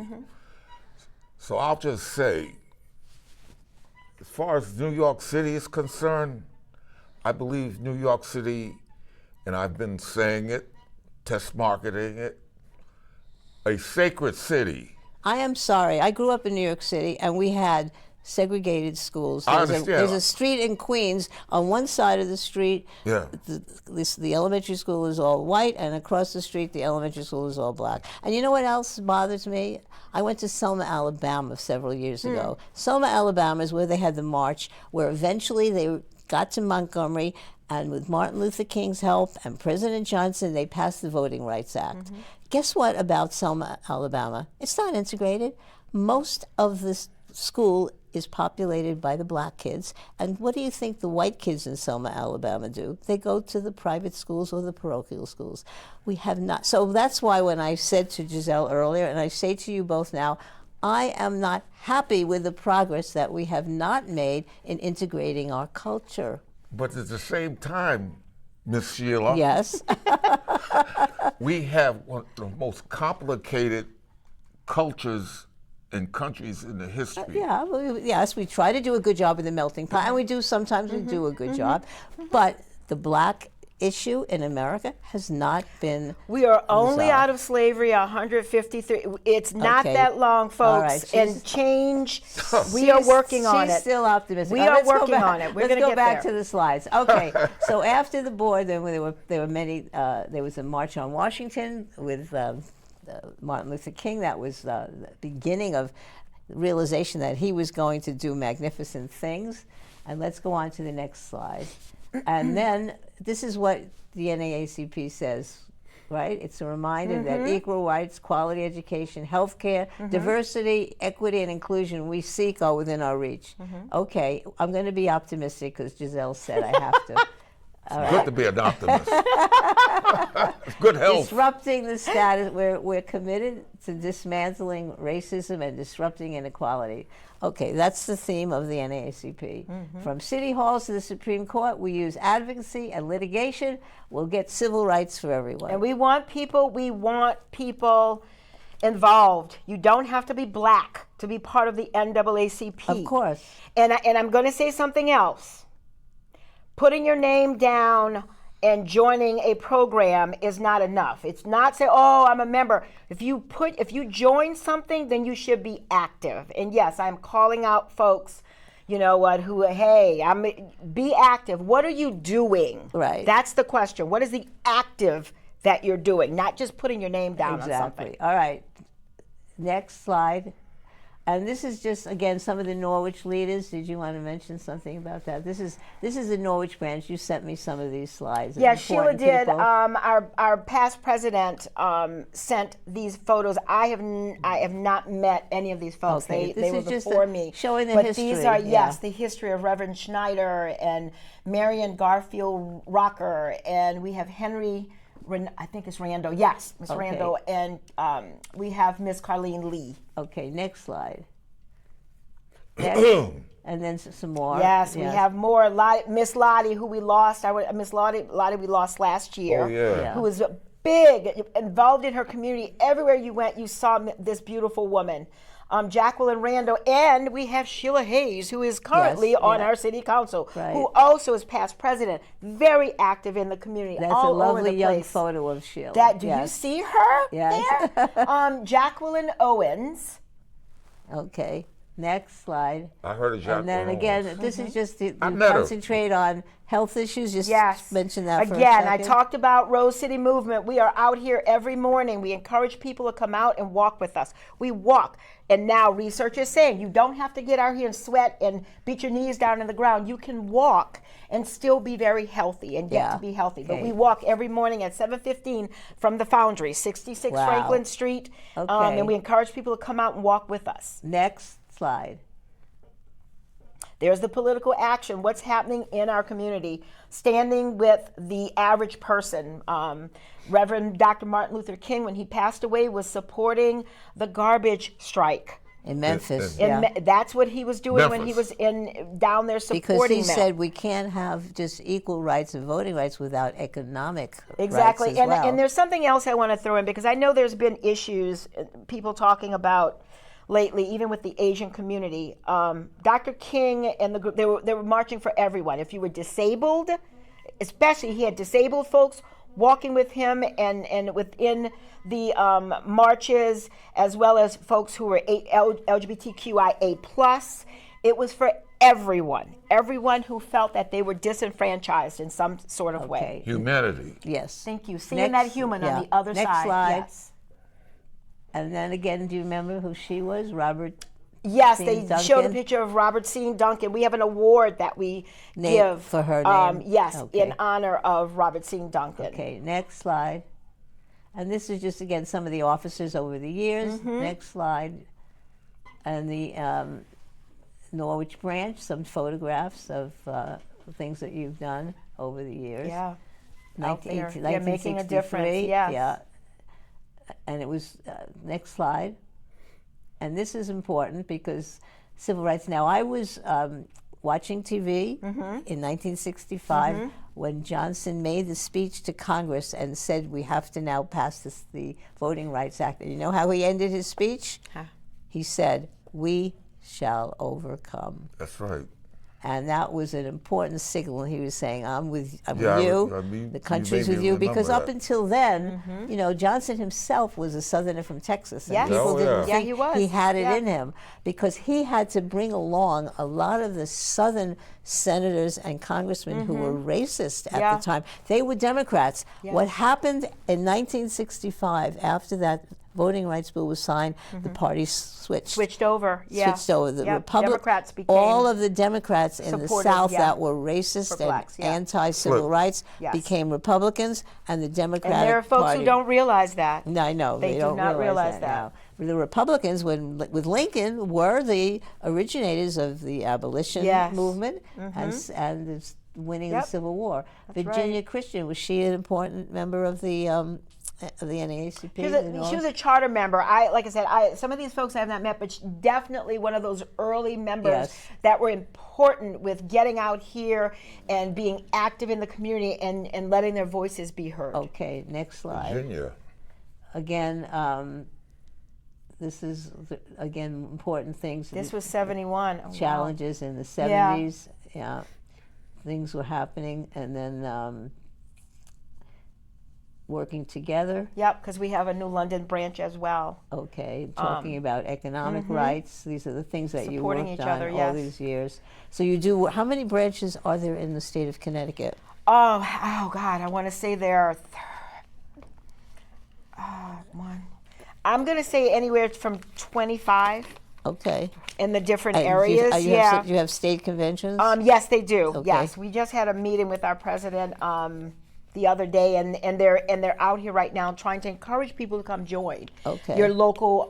So I'll just say, as far as New York City is concerned, I believe New York City, and I've been saying it, test marketing it, a sacred city. I am sorry. I grew up in New York City, and we had segregated schools. I There's understand. a street in Queens. On one side of the street, Yeah. the elementary school is all white, and across the street, the elementary school is all black. And you know what else bothers me? I went to Selma, Alabama several years ago. Selma, Alabama is where they had the march, where eventually they got to Montgomery, and with Martin Luther King's help and President Johnson, they passed the Voting Rights Act. Guess what about Selma, Alabama? It's not integrated. Most of this school is populated by the black kids. And what do you think the white kids in Selma, Alabama do? They go to the private schools or the parochial schools. We have not. So that's why when I said to Gizelle earlier, and I say to you both now, I am not happy with the progress that we have not made in integrating our culture. But at the same time, Miss Sheila, Yes. we have one of the most complicated cultures and countries in the history. Yeah, yes, we try to do a good job with the melting pot, and we do sometimes we do a good job. But the black issue in America has not been We are only resolved. out of slavery 153. It's not Okay. that long, folks. All right, And she's- change, we are working on She's it. still optimistic. We All right, are let's go working back- on it. We're let's gonna go get back there. to the slides. Okay, so after the board, then there were many. There was a march on Washington with Martin Luther King. That was the beginning of realization that he was going to do magnificent things. And let's go on to the next slide. And then this is what the NAACP says, right? It's a reminder that equal rights, quality education, healthcare, diversity, equity, and inclusion we seek are within our reach. Okay, I'm going to be optimistic because Gizelle said I have to. It's good to be an optimist. It's good health. Disrupting the status, we're committed to dismantling racism and disrupting inequality. Okay, that's the theme of the NAACP. From city halls to the Supreme Court, we use advocacy and litigation. We'll get civil rights for everyone. And we want people involved. You don't have to be black to be part of the NAACP. Of course. And I'm going to say something else. Putting your name down and joining a program is not enough. It's not say, oh, I'm a member. If you join something, then you should be active. And yes, I'm calling out folks, you know what, be active. What are you doing? Right. That's the question. What is the active that you're doing? Not just putting your name down on something. All right. Next slide. And this is just, again, some of the Norwich leaders. Did you want to mention something about that? This is the Norwich branch. You sent me some of these slides. Yeah, Sheila Important did. people. Our past president sent these photos. I have not met any of these folks. Okay, They this were is just before me. showing the but history, these are yeah. the history of Reverend Schneider and Marion Garfield Rocker, and we have Henry. I think it's Rando. Yes, Miss Okay. Rando, and we have Miss Carlene Lee. Okay, next slide. Next. And then some more. Yes, we have more. Miss Lottie, who we lost. Miss Lottie we lost last year. Oh, yeah. Who was big, involved in her community. Everywhere you went, you saw this beautiful woman. Jacqueline Rando, and we have Sheila Hayes, who is currently on our city council, Right. who also is past president, very active in the community. That's all a lovely over the young place. photo of Sheila. Do Yes. you see her Yes. there? Jacqueline Owens. Okay. Next slide. I heard of Jacques. And then again, this is just to I met her. concentrate on health issues. Just Yes. mention that for a Again, I second. talked about Rose City Movement. We are out here every morning. We encourage people to come out and walk with us. We walk. And now research is saying you don't have to get out here and sweat and beat your knees down in the ground. You can walk and still be very healthy and get to be healthy. But we walk every morning at 7:15 from the Foundry, 66 Wow. Franklin Street. Okay. And we encourage people to come out and walk with us. Next slide. There's the political action, what's happening in our community, standing with the average person. Reverend Dr. Martin Luther King, when he passed away, was supporting the garbage strike. In Memphis, And that's what he was doing when he Memphis. was down there supporting because he them. said we can't have just equal rights and voting rights without economic Exactly. rights as well. And there's something else I want to throw in, because I know there's been issues, people talking about lately, even with the Asian community. Dr. King and the group, they were marching for everyone. If you were disabled, especially he had disabled folks walking with him and within the marches, as well as folks who were LGBTQIA+. It was for everyone who felt that they were disenfranchised in some sort of way. Humanity. Yes. Thank you. Seeing that human on the other Next side. slide. Yes. And then again, do you remember who she was? Robert. Yes, Sean they Duncan? showed a picture of Robert Sean Duncan. We have an award that we give for her name? Yes, Okay. in honor of Robert Sean Duncan. Okay, next slide. And this is just again some of the officers over the years. Mm-hmm. Next slide. And the Norwich branch, some photographs of things that you've done over the years. Yeah. 19, Out there. Yeah, making a difference, 1963, yes. Yeah. And it was, next slide. And this is important because civil rights. Now, I was watching TV in 1965 when Johnson made the speech to Congress and said we have to now pass the Voting Rights Act. And you know how he ended his speech? He said, "We shall overcome." That's right. And that was an important signal. He was saying, I'm with Yeah, you, I mean, the you country's made with me you. Because remember up that. until then, you know, Johnson himself was a Southerner from Texas. And Yes. people Oh, didn't yeah. think Yeah, he was. he had it Yeah. in him. Because he had to bring along a lot of the Southern senators and congressmen who were racist at Yeah. the time. They were Democrats. Yes. What happened in 1965, after that voting rights bill was signed, the parties switched Over. Yeah. switched over. The Yep. Republic, Democrats became all of the Democrats in the supported, South yeah, that were racist for and blacks, yeah. anti-civil Flip. rights Yes. became Republicans, and the Democratic And there are folks Party. who don't realize that. No, I know They do don't not realize that. that. now. The Republicans, with Lincoln, were the originators of the abolition Yes. movement and it's winning Yep. the Civil War. That's Virginia right. Christian, was she an important member of the NAACP? She was a charter member. Like I said, some of these folks I have not met, but she's definitely one of those early members Yes. that were important with getting out here and being active in the community and letting their voices be heard. Okay, next slide. Virginia. Again, this is again important things. This was 71. Oh, wow. Challenges in the 70s. Yeah, things were happening, and then working together. Yep, because we have a New London branch as well. Okay, talking about economic rights. These are the things that you Supporting worked each on other, all yes. these years. So you do. How many branches are there in the state of Connecticut? Oh God, I want to say there are one. I'm going to say anywhere from 25 Okay. in the different And areas. do you have state conventions? Yes, they do. Okay. Yes, we just had a meeting with our president the other day, and they're out here right now trying to encourage people to come join. Okay. Your local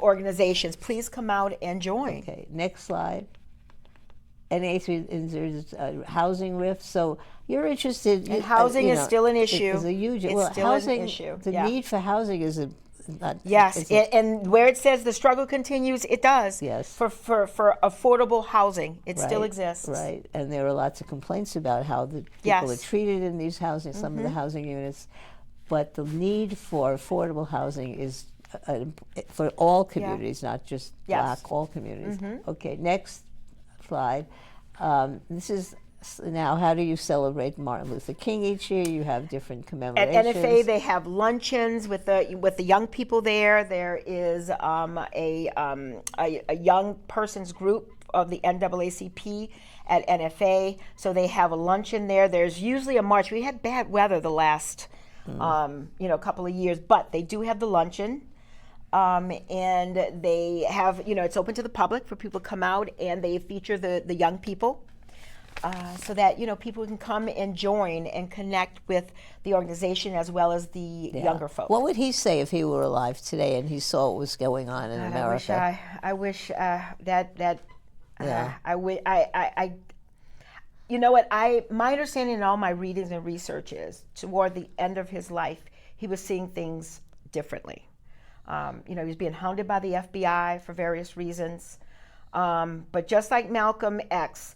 organizations. Please come out and join. Okay, next slide. There's housing rift. So you're interested. And housing is still an issue. It's a huge. It's well, still an housing, issue, The yeah. need for housing is a. Not, Yes, it's a- and where it says the struggle continues, it does. Yes. For affordable housing, it still right, exists. Right, and there are lots of complaints about how the people Yes. are treated in these housing, some of the housing units. But the need for affordable housing is for all communities, not just Yes. black, all communities. Okay, next slide. This is now, how do you celebrate Martin Luther King each year? You have different At commemorations. NFA, they have luncheons with the young people there. There is a young persons group of the NAACP at NFA, so they have a luncheon there. There's usually a march. We had bad weather the last couple of years, but they do have the luncheon. And they have, it's open to the public for people to come out, and they feature the young people so that, people can come and join and connect with the organization as well as the younger folks. What would he say if he were alive today and he saw what was going on in America? I wish my understanding in all my readings and research is toward the end of his life, he was seeing things differently. He was being hounded by the FBI for various reasons. But just like Malcolm X,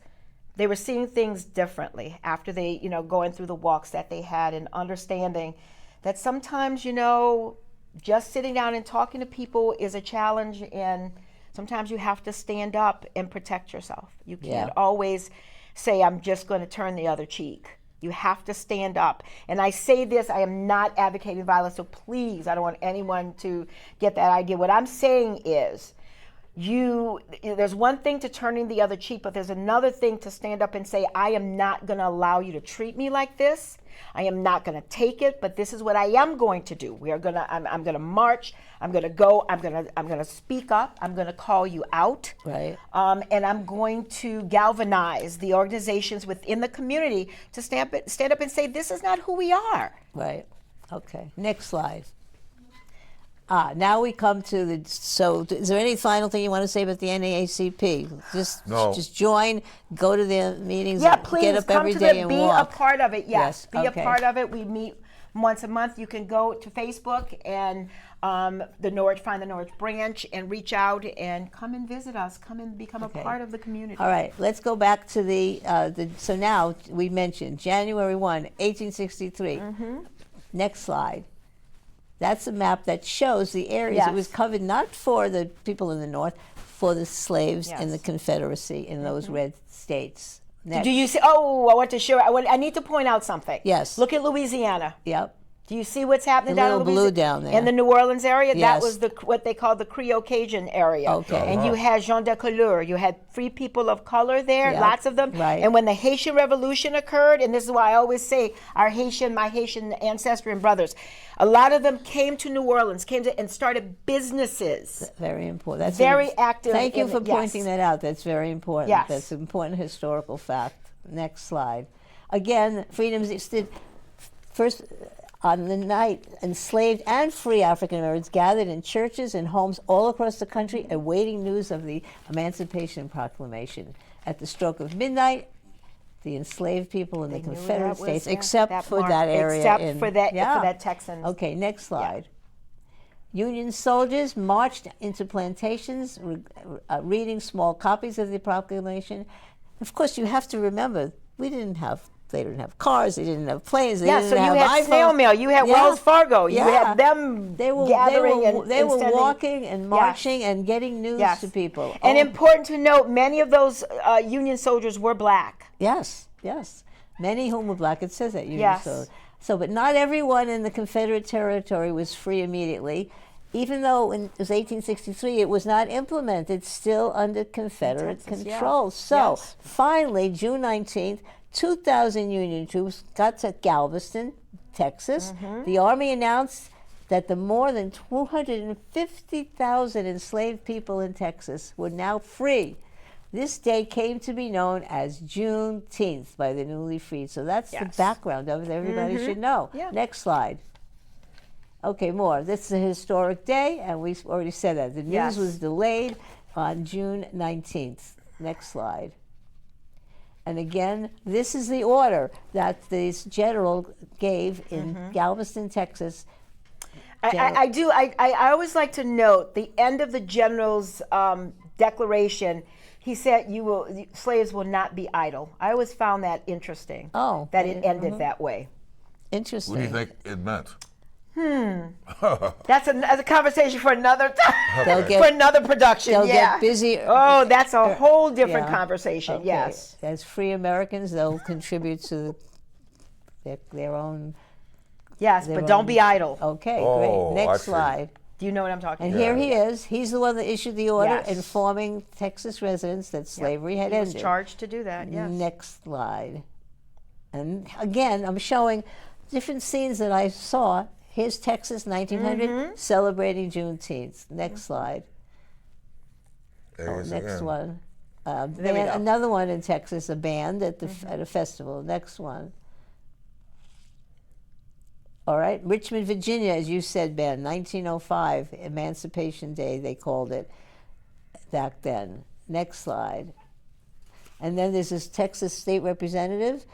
they were seeing things differently after they, going through the walks that they had and understanding that sometimes, just sitting down and talking to people is a challenge, and sometimes you have to stand up and protect yourself. You can't always say, I'm just going to turn the other cheek. You have to stand up. And I say this, I am not advocating violence, so please, I don't want anyone to get that idea. What I'm saying is, there's one thing to turning the other cheek, but there's another thing to stand up and say, I am not going to allow you to treat me like this. I am not going to take it, but this is what I am going to do. I'm going to march. I'm going to go. I'm going to speak up. I'm going to call you out. Right. And I'm going to galvanize the organizations within the community to stand up and say, this is not who we are. Right. Okay. Next slide. Now we come to so is there any final thing you want to say about the NAACP? Just join, go to the meetings, please, get up come every to day and be walk. a part of it, yes. Be okay. a part of it. We meet once a month. You can go to Facebook and find the Norwich branch and reach out and come and visit us. Come and become a part of the community. All right, let's go back to so now we mentioned January 1, 1863. Mm-hmm. Next slide. That's a map that shows the areas. Yes. It was covered not for the people in the North, for the slaves in the Confederacy in those red states. Next. Do you see? Oh, I want to show. I need to point out something. Yes. Look at Louisiana. Yep. Do you see what's happening The down in little Louisiana? blue down there. In the New Orleans area? Yes. That was what they called the Creole Cajun area. Okay. And you had gens de couleur. You had free people of color there, Yep. lots of them. Right. And when the Haitian Revolution occurred, and this is why I always say my Haitian ancestry and brothers, a lot of them came to New Orleans, and started businesses. Very important. That's very active. Thank you for pointing that out. That's very important. Yes. That's an important historical fact. Next slide. Again, freedom existed first on the night. Enslaved and free African Americans gathered in churches and homes all across the country, awaiting news of the Emancipation Proclamation. At the stroke of midnight, the enslaved people in the Confederate States, except for that area, except for that Texan. Okay, next slide. Union soldiers marched into plantations, reading small copies of the proclamation. Of course, you have to remember, they didn't have cars, they didn't have planes, they didn't so have you had iPhones. snail mail, you had Wells Fargo, you had them gathering they were sending, walking and marching and getting news to people. And important to note, many of those Union soldiers were black. Yes. Many whom were black. It says that Union soldiers. So, but not everyone in the Confederate territory was free immediately. Even though it was 1863, it was not implemented, still under Confederate control. Yeah. So finally, June 19th, 2,000 Union troops got to Galveston, Texas. Mm-hmm. The Army announced that the more than 250,000 enslaved people in Texas were now free. This day came to be known as Juneteenth by the newly freed. So that's the background of it. Everybody should know. Yeah. Next slide. Okay, more. This is a historic day, and we already said that. The news was delayed on June 19th. Next slide. And again, this is the order that this general gave in Galveston, Texas. I always like to note the end of the general's declaration. He said, slaves will not be idle. I always found that interesting. That it ended that way. Interesting. What do you think it meant? That's a conversation for another time, They'll get- for another production. they'll yeah. get busy. Oh, that's a whole different Yeah. conversation. Okay. Yes. As free Americans, they'll contribute to their own. Yes, their but don't own- be idle. Okay, Oh, great. I Next see. slide. Do you know what I'm talking And about? here he is. He's the one that issued the order Yes. informing Texas residents that slavery had He was ended. charged to do that. Yes. Next slide. And again, I'm showing different scenes that I saw. Here's Texas, 1900, Mm-hmm. celebrating Juneteenth. Next slide. There it is Next again. one. There we Then go. another one in Texas, a band at a festival. Next one. All right, Richmond, Virginia, as you said, Ben, 1905, Emancipation Day, they called it back then. Next slide. And then there's this Texas state representative.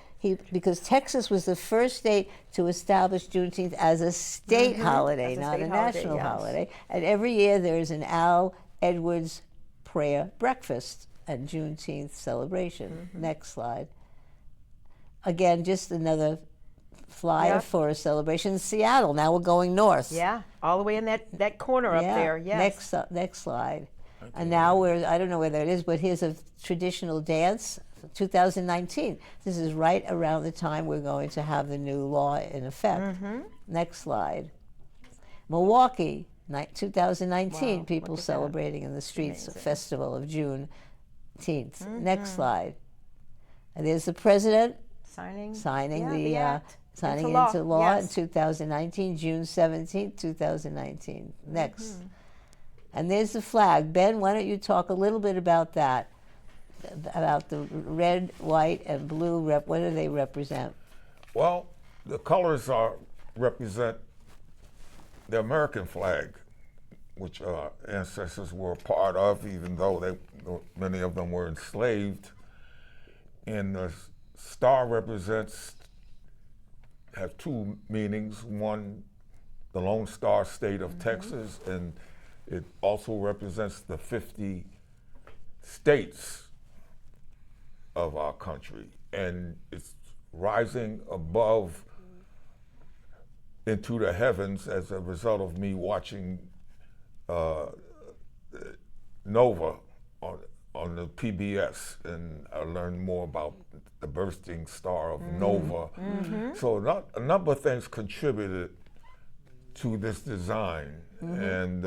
Because Texas was the first state to establish Juneteenth as a state holiday, As a not state a holiday, national yes. holiday. And every year there's an Al Edwards prayer breakfast and Juneteenth celebration. Next slide. Again, just another flyer Yeah. for a celebration in Seattle. Now we're going north. Yeah, all the way in that corner up there. Yes. Next slide. And now I don't know where that is, but here's a traditional dance, 2019. This is right around the time we're going to have the new law in effect. Next slide. Milwaukee, 2019, Wow, people look at that. celebrating in the streets, Amazing. festival of Juneteenth. Next slide. And there's the president signing signing yeah, the act signing into into law in Yes. 2019, June 17, 2019. Next. And there's the flag. Ben, why don't you talk a little bit about that? About the red, white, and blue. What do they represent? Well, the colors represent the American flag, which our ancestors were a part of, even though many of them were enslaved. And the star have two meanings. One, the Lone Star State of Texas, and it also represents the 50 states of our country. And it's rising above into the heavens as a result of me watching Nova on the PBS, and I learned more about the bursting star of Nova. So a number of things contributed to this design. And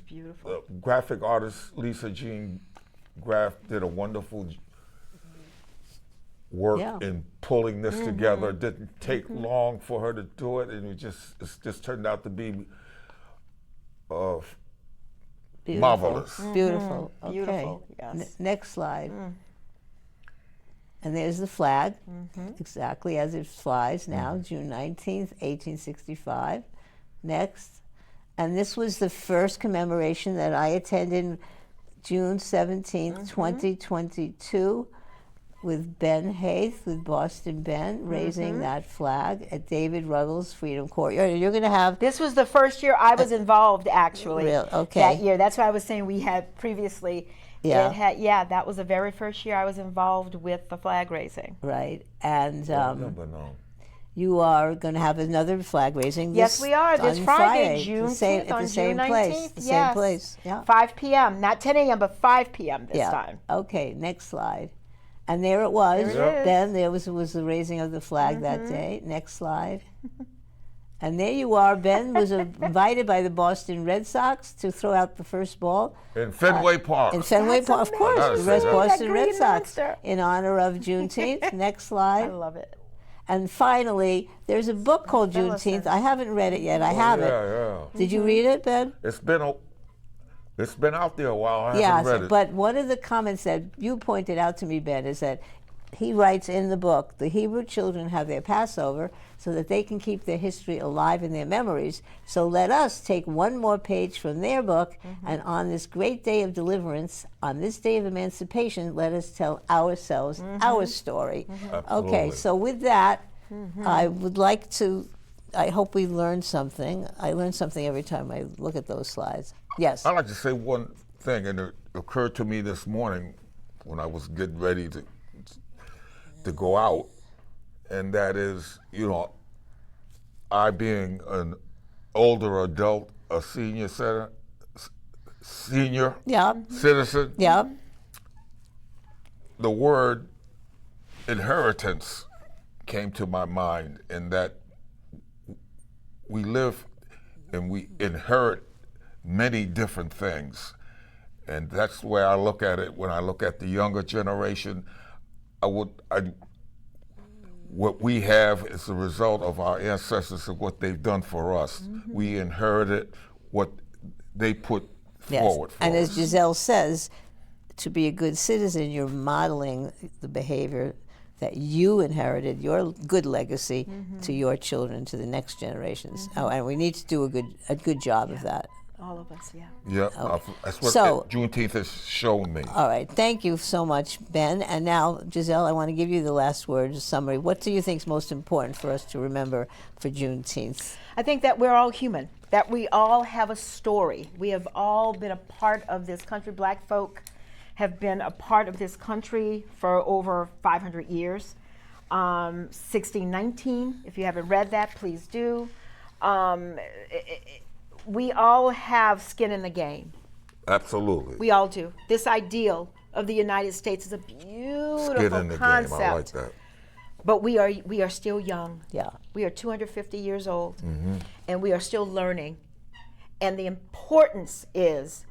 beautiful. the graphic artist Lisa Jean Graff did a wonderful work Yeah. in pulling this together. It didn't take long for her to do it, and it just turned out to be Beautiful. marvelous. Beautiful. Okay. Beautiful, yes. Next slide. And there's the flag, exactly as it flies now, June 19th, 1865. Next. And this was the first commemoration that I attended, June 17th, 2022, with Ben Haith, with Boston Ben, raising that flag at David Ruggles Freedom Courtyard. And you're going to have This was the first year I was involved, actually. Real- okay. That year. That's why I was saying we had previously. Yeah. That was the very first year I was involved with the flag raising. right, and Never know. you are going to have another flag raising. Yes, we are. This on Friday, the June same, 10th, at on the same June place. 19th. The Yes. same place. Yeah. 5 p.m. Not 10 a.m., but 5 p.m. this Yeah. time. Okay. Next slide. And there it was. There it is. Then there was the raising of the flag that day. Next slide. And there you are. Ben was invited by the Boston Red Sox to throw out the first ball In Fenway Park. in Fenway That's Park. Of course, amazing. the That Boston green Red Sox monster. in honor of Juneteenth. Next I slide. love it. And finally, there's a book called Juneteenth. I haven't read it yet. I have it. Yeah. Did you read it, Ben? It's been out there a while. I Yeah, haven't read it. but one of the comments that you pointed out to me, Ben, is that he writes in the book, the Hebrew children have their Passover so that they can keep their history alive in their memories. So let us take one more page from their book, and on this great day of deliverance, on this day of emancipation, let us tell ourselves our story. Okay, Absolutely. so with that, I would like to, I hope we learned something. I learn something every time I look at those slides. Yes. I'd like to say one thing, and it occurred to me this morning when I was getting ready to go out, and that is, I being older adult, a senior Yeah. citizen, Yeah. the word inheritance came to my mind, in that we live and we inherit many different things. And that's the way I look at it when I look at the younger generation. What we have is the result of our ancestors and what they've done for us. We inherited what they put forward for And us. as Gizelle says, to be a good citizen, you're modeling the behavior that you inherited, your good legacy, to your children, to the next generations. Oh, and we need to do a good job of that. All of us, yeah. Yeah, that's what So- Juneteenth has shown me. All right, thank you so much, Ben. And now, Gizelle, I want to give you the last word, a summary. What do you think is most important for us to remember for Juneteenth? I think that we're all human, that we all have a story. We have all been a part of this country. Black folk have been a part of this country for over 500 years. 1619, if you haven't read that, please do. We all have skin in the game. Absolutely. We all do. This ideal of the United States is a beautiful Skin in the concept. game. I like that. But we are still young. Yeah. We are 250 years old, and we are still learning. And the importance is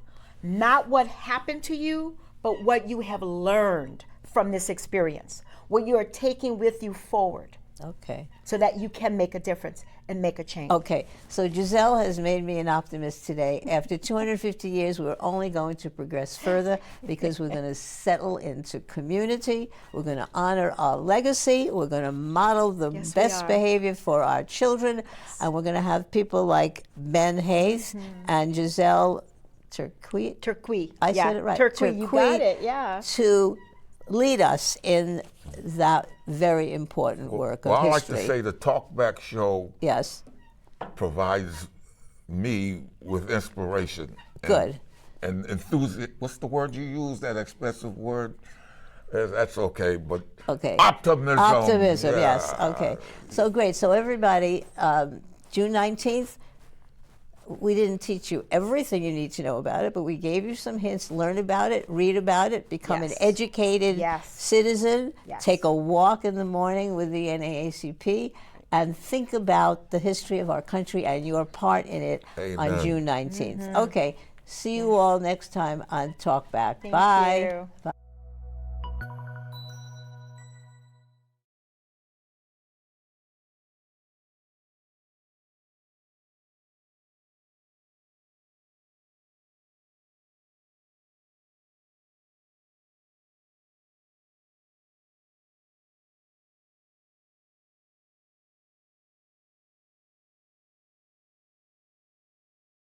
not what happened to you, but what you have learned from this experience, what you are taking with you forward, Okay. so that you can make a difference and make a change. Okay, so Gizelle has made me an optimist today. After 250 years, we're only going to progress further because we're going to settle into community. We're going to honor our legacy. We're going to model the Yes, we best are. behavior for our children. And we're going to have people like Ben Haith and Gizelle Tircuit. Tircuit. I yeah. said it right. Tircuit, you got it, yeah. To lead us in that very important work Well, of I like history. to say the Talkback Show Yes. provides me with inspiration. Good. And enthusiasm. What's the word you use, that expensive word? That's okay, but Okay. optimism. Optimism, yeah. yes. Okay. So great. So everybody, June 19th, we didn't teach you everything you need to know about it, but we gave you some hints. Learn about it, read about it, become an Yes. educated Yes. citizen, Yes. take a walk in the morning with the NAACP, and think about the history of our country and your part in it on Amen. June 19th. Okay. See you all next time on Talkback. Thank Bye. you. Bye.